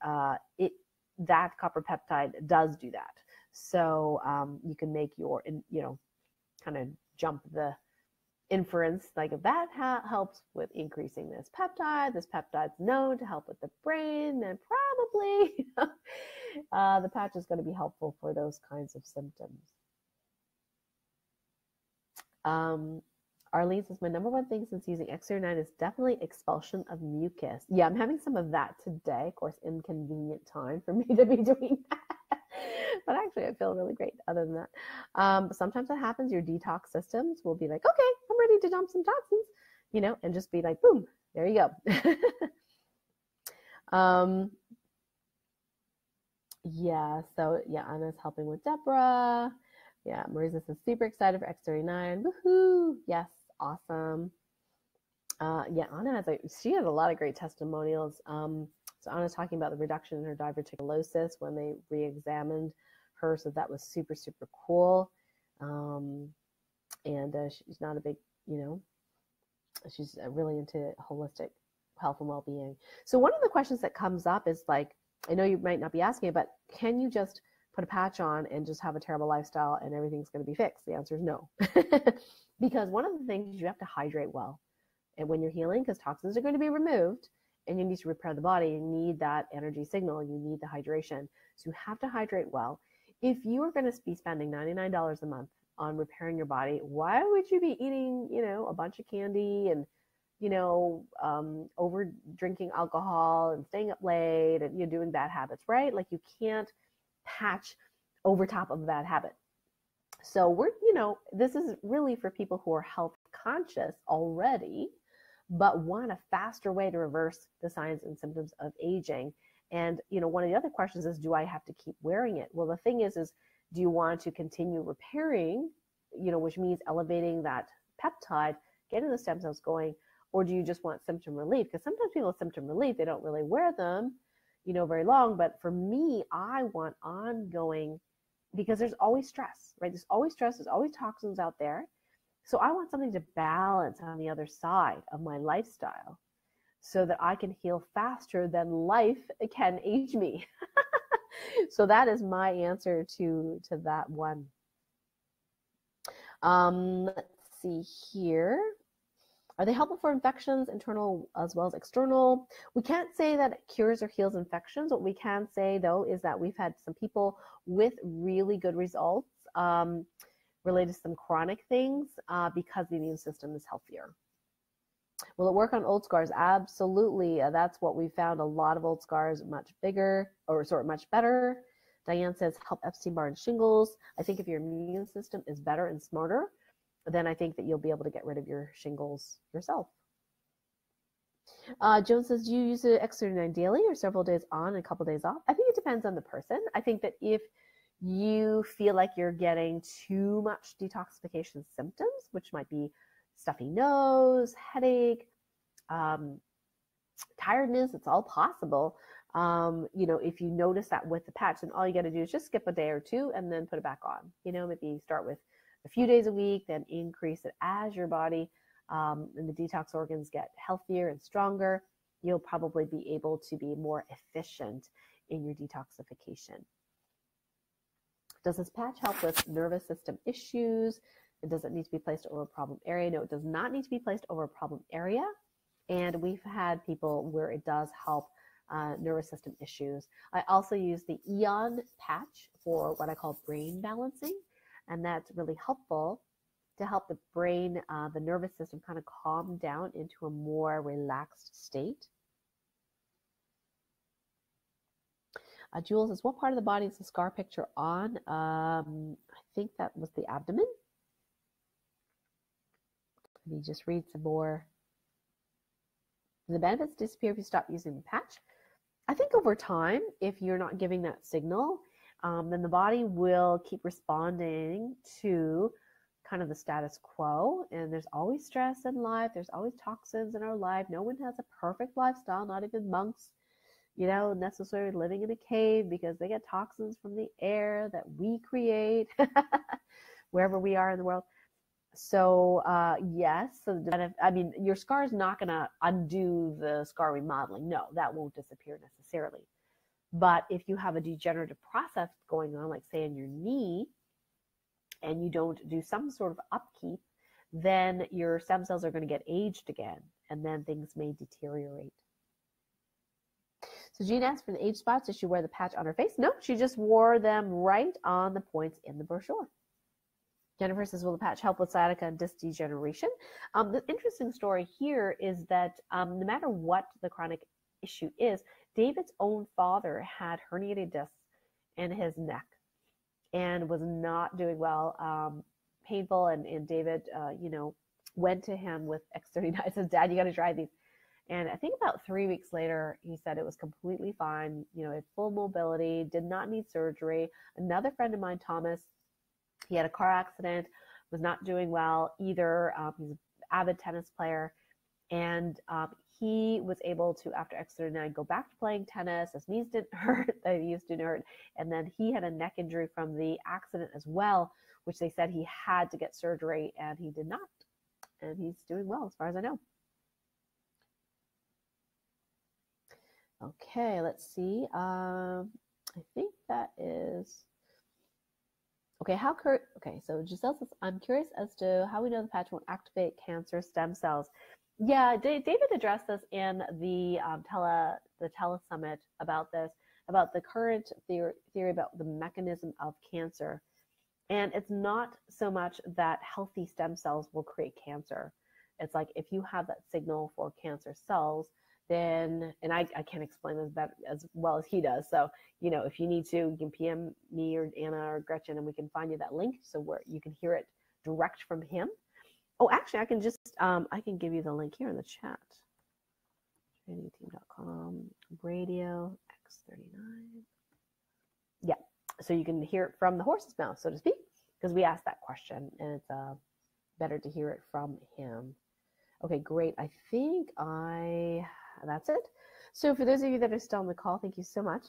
[SPEAKER 1] that copper peptide does do that. So you can make your, kind of jump the inference, like if that helps with increasing this peptide's known to help with the brain, then probably the patch is going to be helpful for those kinds of symptoms. Arlene says, my number one thing since using X39 is definitely expulsion of mucus. Yeah, I'm having some of that today. Of course, inconvenient time for me to be doing that. But actually, I feel really great other than that. But sometimes it happens, your detox systems will be like, okay, I'm ready to dump some toxins, and just be like, boom, there you go. Yeah, so yeah, Anna's helping with Deborah. Yeah, Marisa says, super excited for X39. Woohoo! Yes, awesome. Yeah, Anna she has a lot of great testimonials. So Anna's talking about the reduction in her diverticulosis when they re-examined her. So that was super, super cool. And she's not a big, she's really into holistic health and well-being. So one of the questions that comes up is like, I know you might not be asking it, but can you just put a patch on and just have a terrible lifestyle and everything's going to be fixed? The answer is no. Because one of the things is you have to hydrate well. And when you're healing, because toxins are going to be removed and you need to repair the body, you need that energy signal, you need the hydration. So you have to hydrate well. If you are going to be spending $99 a month on repairing your body, why would you be eating, a bunch of candy and, over drinking alcohol and staying up late and you're doing bad habits, right? Like you can't patch over top of that habit. So this is really for people who are health conscious already, but want a faster way to reverse the signs and symptoms of aging. And, one of the other questions is, do I have to keep wearing it? Well, the thing is do you want to continue repairing, which means elevating that peptide, getting the stem cells going, or do you just want symptom relief? Because sometimes people with symptom relief, they don't really wear them, very long. But for me, I want ongoing, because there's always stress, right? There's always stress. There's always toxins out there. So I want something to balance on the other side of my lifestyle so that I can heal faster than life can age me. So that is my answer to that one. Let's see here. Are they helpful for infections, internal as well as external? We can't say that it cures or heals infections. What we can say, though, is that we've had some people with really good results related to some chronic things because the immune system is healthier. Will it work on old scars? Absolutely. That's what we found. A lot of old scars much better. Diane says, help Epstein-Barr and shingles. I think if your immune system is better and smarter, then I think that you'll be able to get rid of your shingles yourself. Joan says, do you use the X39 daily or several days on and a couple days off? I think it depends on the person. I think that if you feel like you're getting too much detoxification symptoms, which might be stuffy nose, headache, tiredness, it's all possible. If you notice that with the patch, then all you got to do is just skip a day or two and then put it back on. Maybe start with a few days a week, then increase it as your body and the detox organs get healthier and stronger. You'll probably be able to be more efficient in your detoxification. Does this patch help with nervous system issues? It doesn't need to be placed over a problem area. No, it does not need to be placed over a problem area. And we've had people where it does help nervous system issues. I also use the Eon patch for what I call brain balancing. And that's really helpful to help the brain, the nervous system kind of calm down into a more relaxed state. Jules says, what part of the body is the scar picture on? I think that was the abdomen. Let me just read some more. The benefits disappear if you stop using the patch. I think over time, if you're not giving that signal, then the body will keep responding to kind of the status quo. And there's always stress in life. There's always toxins in our life. No one has a perfect lifestyle, not even monks, necessarily living in a cave, because they get toxins from the air that we create wherever we are in the world. So yes, your scar is not going to undo the scar remodeling. No, that won't disappear necessarily. But if you have a degenerative process going on, like say in your knee, and you don't do some sort of upkeep, then your stem cells are going to get aged again, and then things may deteriorate. So Jean asked for the age spots. Did she wear the patch on her face? No, she just wore them right on the points in the brochure. Jennifer says, will the patch help with sciatica and disc degeneration? The interesting story here is that no matter what the chronic issue is, David's own father had herniated discs in his neck and was not doing well, painful. And David, went to him with X39, says, Dad, you got to try these. And I think about 3 weeks later, he said it was completely fine, had full mobility, did not need surgery. Another friend of mine, Thomas, he had a car accident, was not doing well either. He's an avid tennis player. And he was able to, after X39, go back to playing tennis. His knees didn't hurt, the knees didn't hurt. And then he had a neck injury from the accident as well, which they said he had to get surgery, and he did not. And he's doing well as far as I know. Okay, let's see. I think that is okay. Okay, so Giselle says, I'm curious as to how we know the patch won't activate cancer stem cells. Yeah, David addressed this in the Tele Summit about this, about the current theory about the mechanism of cancer. And it's not so much that healthy stem cells will create cancer. It's like if you have that signal for cancer cells, then, and I can't explain this as well as he does. So, if you need to, you can PM me or Anna or Gretchen, and we can find you that link so where you can hear it direct from him. Oh, actually, I can just, I can give you the link here in the chat. trainingteam.com, radio, X39. Yeah, so you can hear it from the horse's mouth, so to speak, because we asked that question, and it's better to hear it from him. Okay, great. I think that's it. So for those of you that are still on the call, thank you so much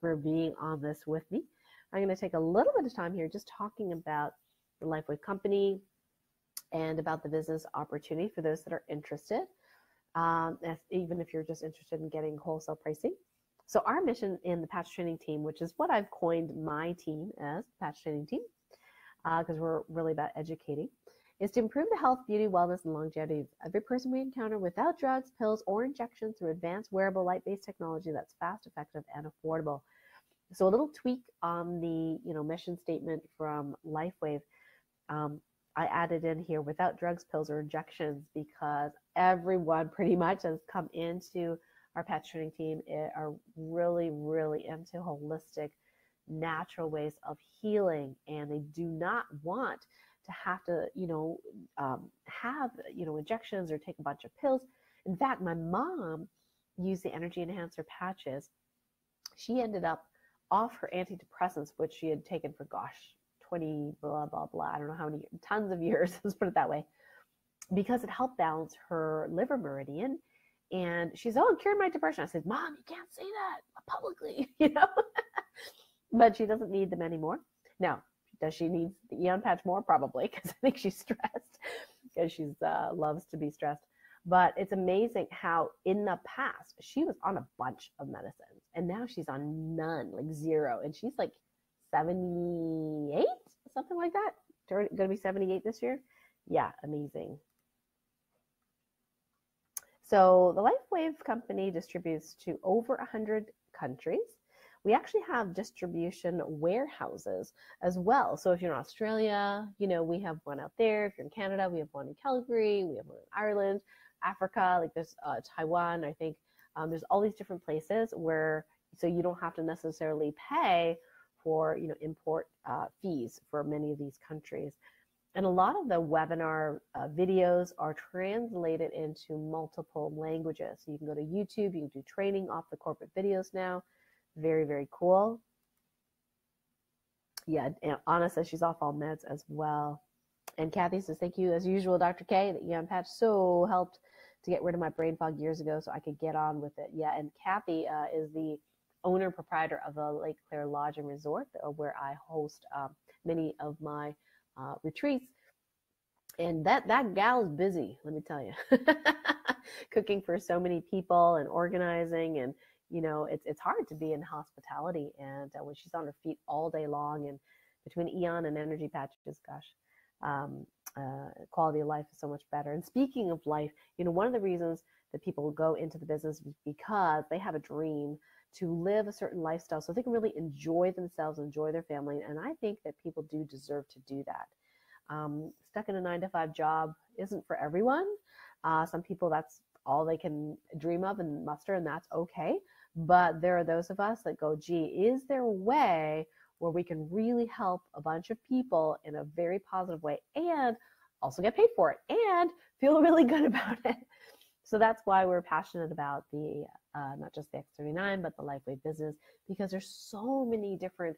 [SPEAKER 1] for being on this with me. I'm going to take a little bit of time here just talking about the LifeWave company and about the business opportunity for those that are interested, even if you're just interested in getting wholesale pricing. So our mission in the Patch Training Team, which is what I've coined my team as, Patch Training Team, because we're really about educating, is to improve the health, beauty, wellness, and longevity of every person we encounter without drugs, pills, or injections through advanced wearable light-based technology that's fast, effective, and affordable. So a little tweak on the mission statement from LifeWave. I added in here without drugs, pills, or injections, because everyone pretty much has come into our Patch Training Team are really, really into holistic, natural ways of healing, and they do not want to have to, have, injections or take a bunch of pills. In fact, my mom used the energy enhancer patches. She ended up off her antidepressants, which she had taken for, 20, blah, blah, blah. I don't know how many, tons of years, let's put it that way, because it helped balance her liver meridian. And she's, it cured my depression. I said, Mom, you can't say that publicly, but she doesn't need them anymore. Now, does she need the Eon patch more? Probably, because I think she's stressed, because she loves to be stressed. But it's amazing how in the past she was on a bunch of medicines, and now she's on none, like zero. And she's like 78, something like that. Going to be 78 this year. Yeah, amazing. So the LifeWave company distributes to over 100 countries. We actually have distribution warehouses as well. So if you're in Australia, we have one out there. If you're in Canada, we have one in Calgary. We have one in Ireland, Africa, like there's Taiwan, I think. There's all these different places where, so you don't have to necessarily pay for, import fees for many of these countries. And a lot of the webinar videos are translated into multiple languages. So you can go to YouTube, you can do training off the corporate videos now. Very, very cool. Yeah, and Anna says she's off all meds as well. And Kathy says, thank you as usual, Dr. K. The Eon patch so helped to get rid of my brain fog years ago so I could get on with it. Yeah, and Kathy is the owner proprietor of the Lake Claire Lodge and Resort, where I host many of my retreats. And that gal is busy, let me tell you. Cooking for so many people and organizing, and it's hard to be in hospitality, and when she's on her feet all day long, and between Eon and energy patches, gosh, quality of life is so much better. And speaking of life, one of the reasons that people go into the business is because they have a dream to live a certain lifestyle so they can really enjoy themselves, enjoy their family. And I think that people do deserve to do that. Stuck in a 9-to-5 job isn't for everyone. Some people, that's all they can dream of and muster, and that's okay. But there are those of us that go, gee, is there a way where we can really help a bunch of people in a very positive way and also get paid for it and feel really good about it? So that's why we're passionate about the not just the X39, but the LifeWave business, because there's so many different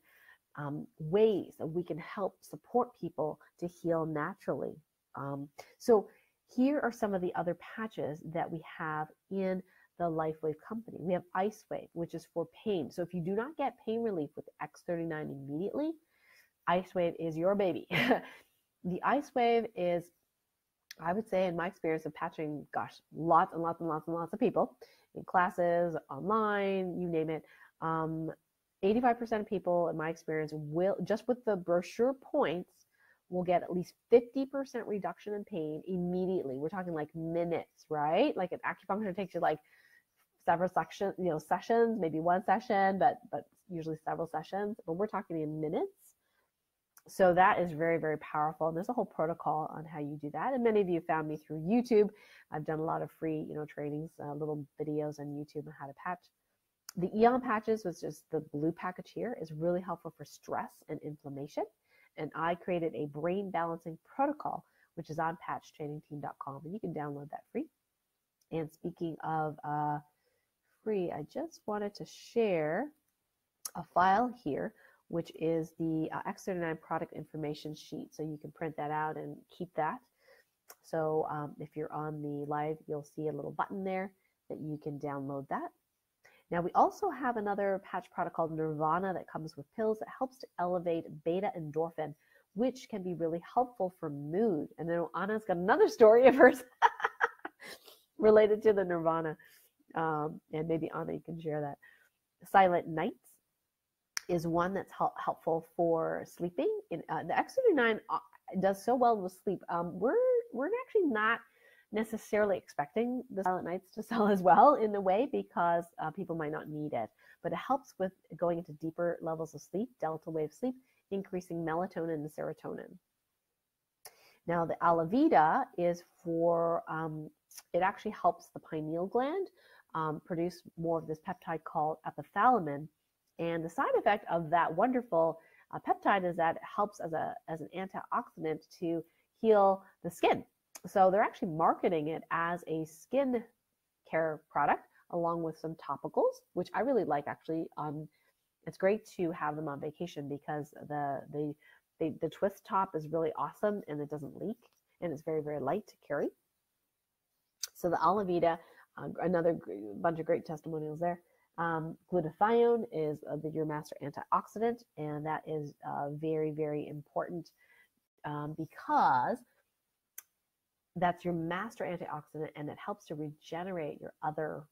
[SPEAKER 1] ways that we can help support people to heal naturally. So here are some of the other patches that we have in the LifeWave company. We have IceWave, which is for pain. So if you do not get pain relief with X39 immediately, IceWave is your baby. The IceWave is, I would say, in my experience of patching, lots and lots and lots and lots of people in classes, online, you name it. 85% of people, in my experience, will, just with the brochure points, will get at least 50% reduction in pain immediately. We're talking like minutes, right? Like an acupuncture takes you like several sessions, maybe one session, but usually several sessions. But we're talking in minutes. So that is very, very powerful. And there's a whole protocol on how you do that. And many of you found me through YouTube. I've done a lot of free, trainings, little videos on YouTube on how to patch. The Eon patches, which is the blue package here, is really helpful for stress and inflammation. And I created a brain balancing protocol, which is on patchtrainingteam.com, and you can download that free. And speaking of free, I just wanted to share a file here, which is the X39 product information sheet. So you can print that out and keep that. So if you're on the live, you'll see a little button there that you can download that. Now, we also have another patch product called Nirvana that comes with pills that helps to elevate beta endorphin, which can be really helpful for mood. And then Anna's got another story of hers related to the Nirvana. And maybe Anna, you can share that. Silent Nights is one that's helpful for sleeping. The X39 does so well with sleep. We're actually not necessarily expecting the Silent Nights to sell as well in a way, because people might not need it, but it helps with going into deeper levels of sleep, delta wave sleep, increasing melatonin and serotonin. Now the Alavida is for, it actually helps the pineal gland produce more of this peptide called epithalamin. And the side effect of that wonderful peptide is that it helps as an antioxidant to heal the skin. So they're actually marketing it as a skin care product along with some topicals, which I really like actually. It's great to have them on vacation because the twist top is really awesome and it doesn't leak and it's very, very light to carry. So the Alavida, another bunch of great testimonials there. Glutathione is your master antioxidant, and that is very, very important because that's your master antioxidant, and it helps to regenerate your other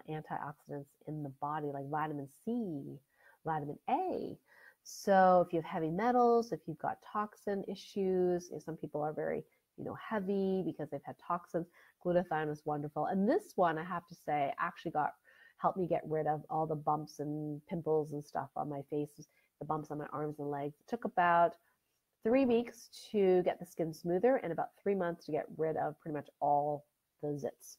[SPEAKER 1] antioxidants in the body, like vitamin C, vitamin A. So if you have heavy metals, if you've got toxin issues, some people are very, heavy because they've had toxins, glutathione is wonderful. And this one, I have to say, actually helped me get rid of all the bumps and pimples and stuff on my face, the bumps on my arms and legs. It took about 3 weeks to get the skin smoother and about 3 months to get rid of pretty much all the zits.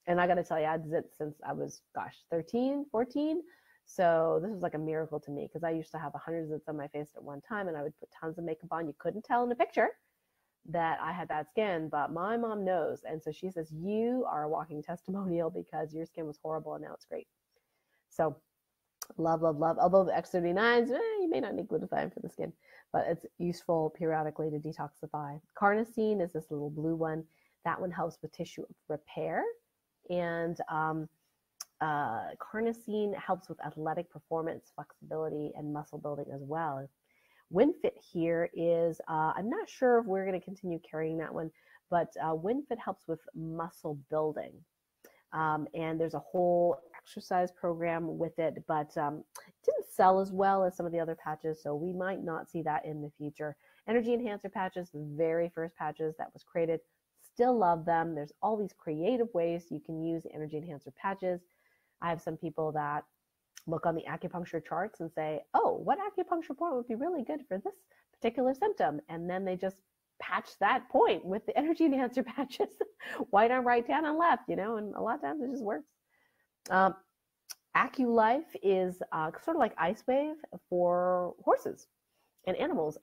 [SPEAKER 1] And I got to tell you, I had zits since I was, 13, 14. So this was like a miracle to me because I used to have 100 zits on my face at one time and I would put tons of makeup on. You couldn't tell in the picture that I had bad skin, but my mom knows. And so she says, you are a walking testimonial because your skin was horrible and now it's great. So love, love, love. Although the X39s, you may not need glutathione for the skin, but it's useful periodically to detoxify. Carnosine is this little blue one. That one helps with tissue repair. And carnosine helps with athletic performance, flexibility, and muscle building as well. WinFit here is, I'm not sure if we're going to continue carrying that one, but WinFit helps with muscle building. And there's a whole exercise program with it, but it didn't sell as well as some of the other patches, so we might not see that in the future. Energy enhancer patches, the very first patches that was created, still love them. There's all these creative ways you can use energy enhancer patches. I have some people that look on the acupuncture charts and say, oh, what acupuncture point would be really good for this particular symptom? And then they just patch that point with the energy enhancer patches, white on right, tan on left, and a lot of times it just works. AccuLife is sort of like IceWave for horses and animals.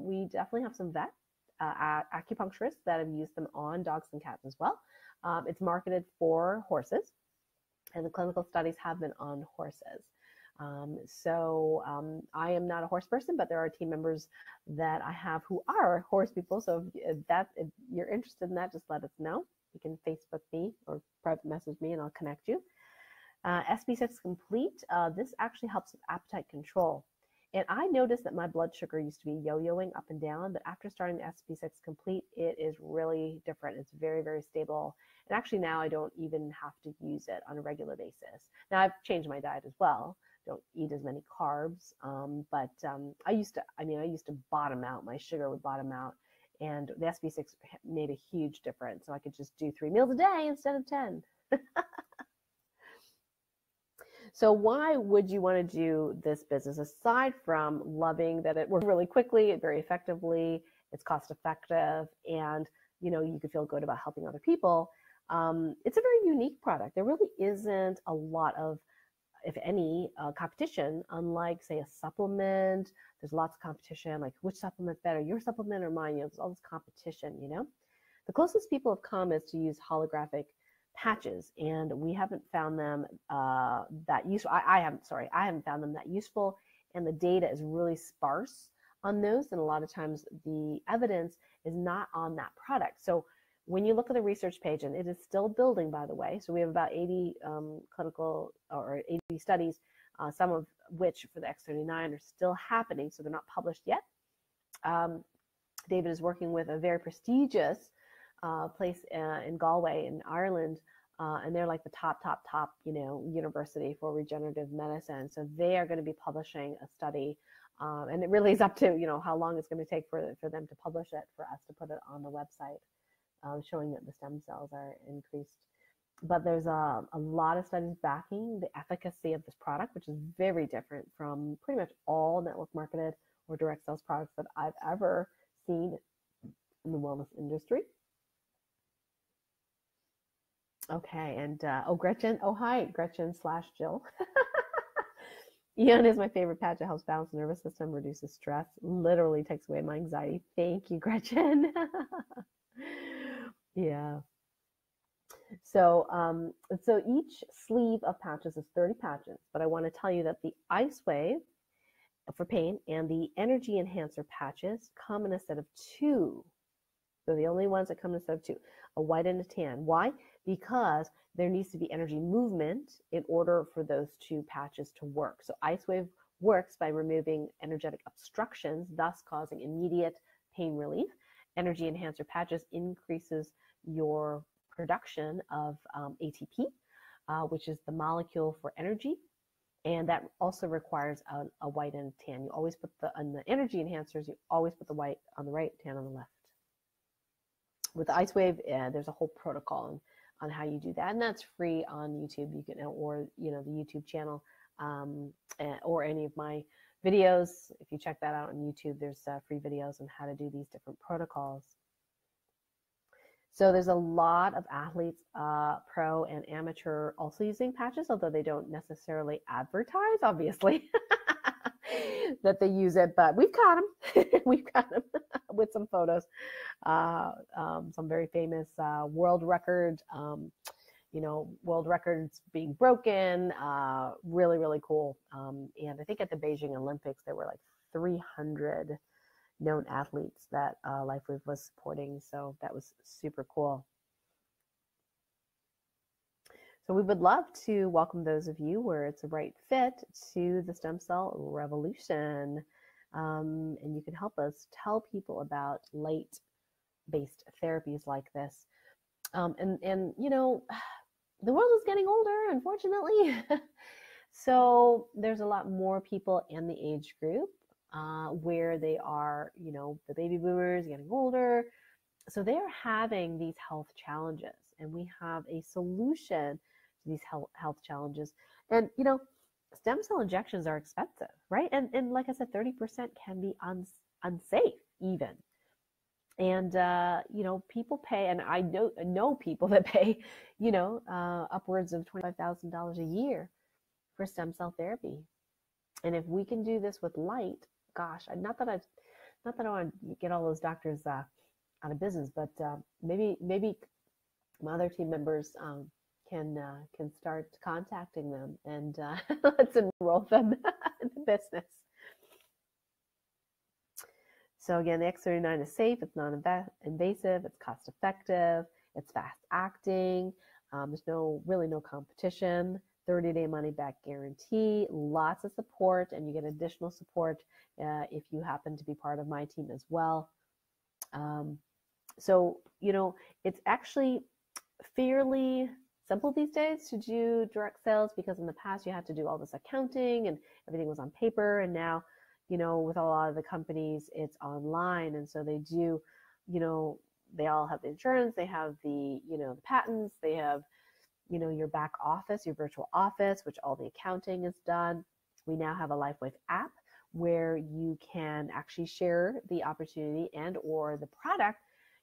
[SPEAKER 1] We definitely have some vet acupuncturists that have used them on dogs and cats as well. It's marketed for horses, and the clinical studies have been on horses. I am not a horse person, but there are team members that I have who are horse people. So if you're interested in that, just let us know. You can Facebook me or private message me and I'll connect you. SB6 Complete, this actually helps with appetite control. And I noticed that my blood sugar used to be yo-yoing up and down, but after starting the SB6 Complete, it is really different. It's very, very stable. And actually now I don't even have to use it on a regular basis. Now I've changed my diet as well. Don't eat as many carbs, but I used to bottom out. My sugar would bottom out, and the SB6 made a huge difference. So I could just do 3 meals a day instead of 10. So why would you want to do this business aside from loving that it works really quickly, very effectively, it's cost effective, and you could feel good about helping other people? It's a very unique product. There really isn't a lot of, if any, competition, unlike, say, a supplement. There's lots of competition, like which supplement's better, your supplement or mine? There's all this competition, The closest people have come is to use holographic patches, and we haven't found them that useful. I haven't found them that useful, and the data is really sparse on those, and a lot of times the evidence is not on that product. So when you look at the research page, and it is still building, by the way, so we have about 80 clinical or 80 studies, some of which for the X39 are still happening, so they're not published yet. David is working with a very prestigious place in Galway in Ireland, and they're like the top, university for regenerative medicine. So they are going to be publishing a study, and it really is up to, how long it's going to take for them to publish it, for us to put it on the website, showing that the stem cells are increased. But there's a lot of studies backing the efficacy of this product, which is very different from pretty much all network marketed or direct sales products that I've ever seen in the wellness industry. Okay, and Gretchen. Oh, hi, Gretchen/Jill. Ian is my favorite patch. It helps balance the nervous system, reduces stress, literally takes away my anxiety. Thank you, Gretchen. Yeah. So, so each sleeve of patches is 30 patches, but I want to tell you that the IceWave for pain and the Energy Enhancer patches come in a set of 2. They're the only ones that come in a set of 2, a white and a tan. Why? Because there needs to be energy movement in order for those 2 patches to work. So IceWave works by removing energetic obstructions, thus causing immediate pain relief. Energy Enhancer patches increases your production of ATP, which is the molecule for energy, and that also requires a white and a tan. You always put on the Energy Enhancers, you always put the white on the right, tan on the left. With the IceWave, there's a whole protocol on how you do that, and that's free on YouTube. You can, or the YouTube channel, or any of my videos. If you check that out on YouTube, there's free videos on how to do these different protocols. So there's a lot of athletes, pro and amateur, also using patches, although they don't necessarily advertise, obviously, that they use it. But we've caught them. We've caught them with some photos. Some very famous world record, world records being broken. Really, really cool. And I think at the Beijing Olympics, there were like 300 known athletes that LifeWave was supporting. So that was super cool. So we would love to welcome those of you where it's a right fit to the stem cell revolution. And you can help us tell people about light-based therapies like this. the world is getting older, unfortunately. So there's a lot more people in the age group where they are, the baby boomers getting older. So they're having these health challenges, and we have a solution to these health challenges. And, stem cell injections are expensive, right? And like I said, 30% can be unsafe even. And, people pay, and I know people that pay, upwards of $25,000 a year for stem cell therapy. And if we can do this with light, gosh, not that I want to get all those doctors out of business, but maybe my other team members can start contacting them, and let's enroll them in the business. So again, the X39 is safe, it's non-invasive, it's cost-effective, it's fast-acting, there's really no competition, 30-day money-back guarantee, lots of support, and you get additional support if you happen to be part of my team as well. So, it's actually fairly simple these days to do direct sales, because in the past you had to do all this accounting and everything was on paper, and now with a lot of the companies, it's online. And so they do, they all have the insurance, they have the, the patents, they have, your back office, your virtual office, which all the accounting is done. We now have a LifeWave app where you can actually share the opportunity and or the product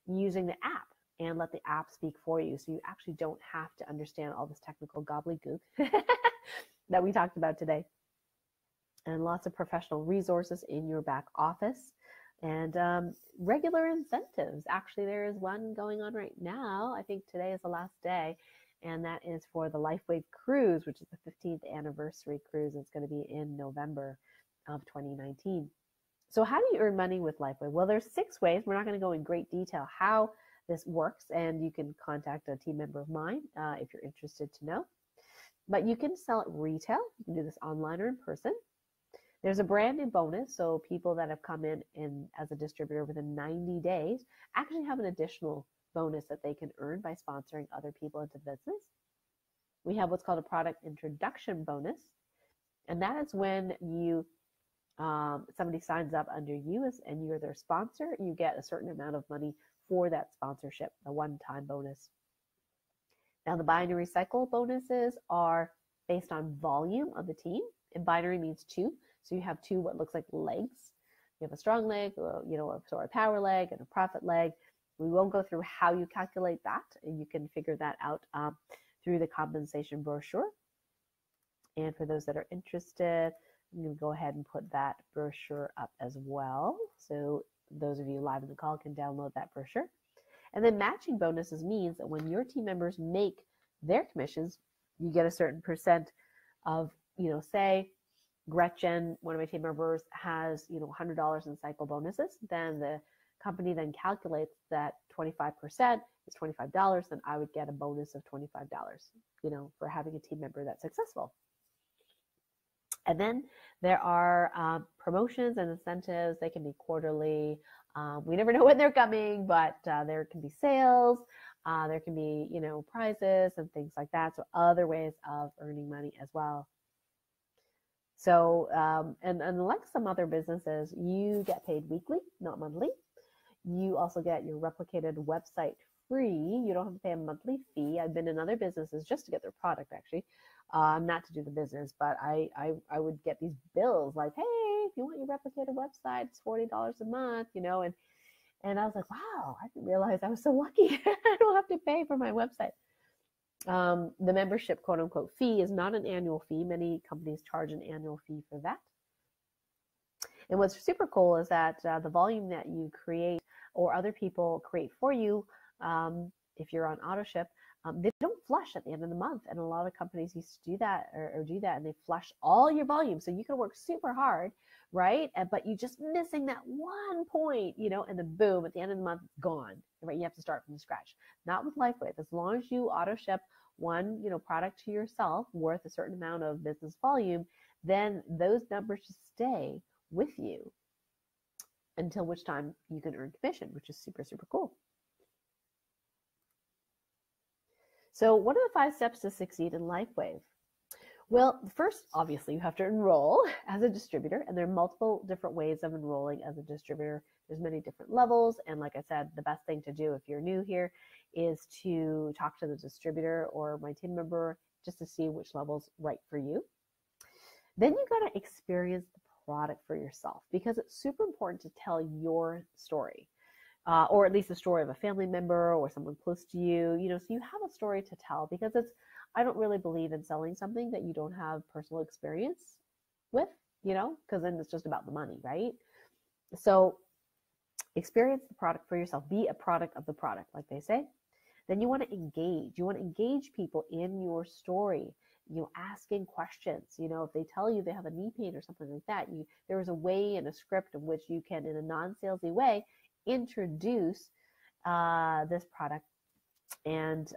[SPEAKER 1] using the app and let the app speak for you. So you actually don't have to understand all this technical gobbledygook that we talked about today. And lots of professional resources in your back office, and regular incentives. Actually, there is one going on right now. I think today is the last day, and that is for the LifeWave Cruise, which is the 15th anniversary cruise. It's going to be in November of 2019. So how do you earn money with LifeWave? Well, there's 6 ways. We're not going to go in great detail how this works, and you can contact a team member of mine if you're interested to know. But you can sell it retail. You can do this online or in person. There's a branding bonus, so people that have come in as a distributor within 90 days actually have an additional bonus that they can earn by sponsoring other people into business. We have what's called a product introduction bonus, and that is when somebody signs up under you and you're their sponsor. You get a certain amount of money for that sponsorship, a one-time bonus. Now, the binary cycle bonuses are based on volume of the team, and binary means 2. So you have 2 what looks like legs. You have a strong leg, a power leg, and a profit leg. We won't go through how you calculate that, and you can figure that out through the compensation brochure. And for those that are interested, I'm going to go ahead and put that brochure up as well. So those of you live in the call can download that brochure. And then matching bonuses means that when your team members make their commissions, you get a certain percent of, say, Gretchen, one of my team members, has $100 in cycle bonuses. Then the company then calculates that 25% is $25. Then I would get a bonus of $25, for having a team member that's successful. And then there are promotions and incentives. They can be quarterly. We never know when they're coming, but there can be sales. There can be prizes and things like that. So other ways of earning money as well. So, and like some other businesses, you get paid weekly, not monthly. You also get your replicated website free. You don't have to pay a monthly fee. I've been in other businesses just to get their product, actually, not to do the business, but I would get these bills like, hey, if you want your replicated website, it's $40 a month, and I was like, wow, I didn't realize I was so lucky. I don't have to pay for my website. The membership quote unquote fee is not an annual fee. Many companies charge an annual fee for that. And what's super cool is that the volume that you create or other people create for you, if you're on AutoShip, they don't flush at the end of the month. And a lot of companies used to do that or do that, and they flush all your volume. So you can work super hard, right? But you're just missing that one point, and then boom, at the end of the month, it's gone, right? You have to start from scratch. Not with LifeWave. As long as you AutoShip one, product to yourself worth a certain amount of business volume, then those numbers just stay with you until which time you can earn commission, which is super, super cool. So what are the 5 steps to succeed in LifeWave? Well, first, obviously, you have to enroll as a distributor, and there are multiple different ways of enrolling as a distributor. There's many different levels, and like I said, the best thing to do if you're new here is to talk to the distributor or my team member just to see which level's right for you. Then you got to experience the product for yourself because it's super important to tell your story. Or at least the story of a family member or someone close to you, so you have a story to tell because I don't really believe in selling something that you don't have personal experience with, because then it's just about the money, right? So experience the product for yourself, be a product of the product, like they say. Then you want to engage. You want to engage people in your story, asking questions. If they tell you they have a knee pain or something like that, there is a way in a script in which you can, in a non-salesy way, introduce this product and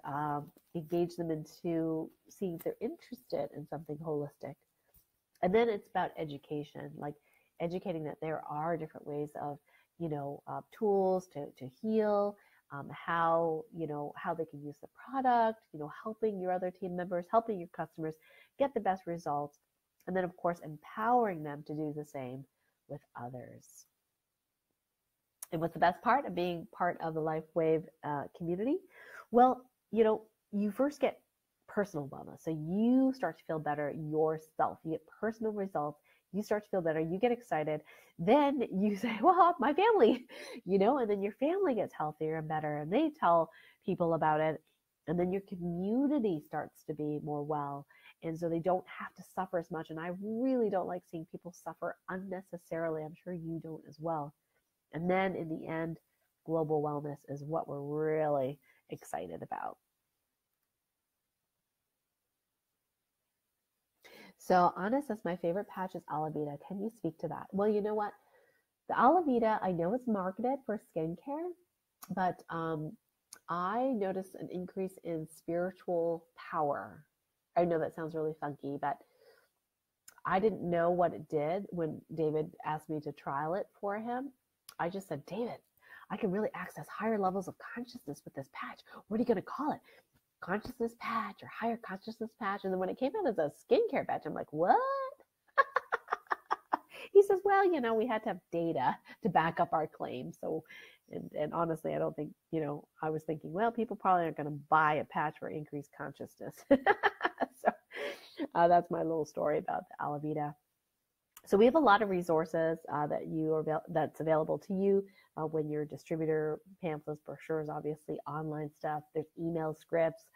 [SPEAKER 1] engage them into seeing if they're interested in something holistic. And then it's about education, like educating that there are different ways of, tools to heal, how they can use the product, helping your other team members, helping your customers get the best results. And then, of course, empowering them to do the same with others. And what's the best part of being part of the LifeWave community? Well, you first get personal wellness. So you start to feel better yourself. You get personal results. You start to feel better. You get excited. Then you say, well, my family, and then your family gets healthier and better. And they tell people about it. And then your community starts to be more well. And so they don't have to suffer as much. And I really don't like seeing people suffer unnecessarily. I'm sure you don't as well. And then in the end, global wellness is what we're really excited about. So Anna says, my favorite patch is Alavita. Can you speak to that? Well, you know what? The Alavita, I know it's marketed for skincare, but I noticed an increase in spiritual power. I know that sounds really funky, but I didn't know what it did when David asked me to trial it for him. I just said, David, I can really access higher levels of consciousness with this patch. What are you going to call it? Consciousness patch or higher consciousness patch? And then when it came out as a skincare patch, I'm like, what? He says, well, we had to have data to back up our claim. So, and honestly, I don't think, I was thinking, well, people probably aren't going to buy a patch for increased consciousness. So that's my little story about the Alavita. So we have a lot of resources that's available to you when you're a distributor, pamphlets, brochures, obviously online stuff. There's email scripts.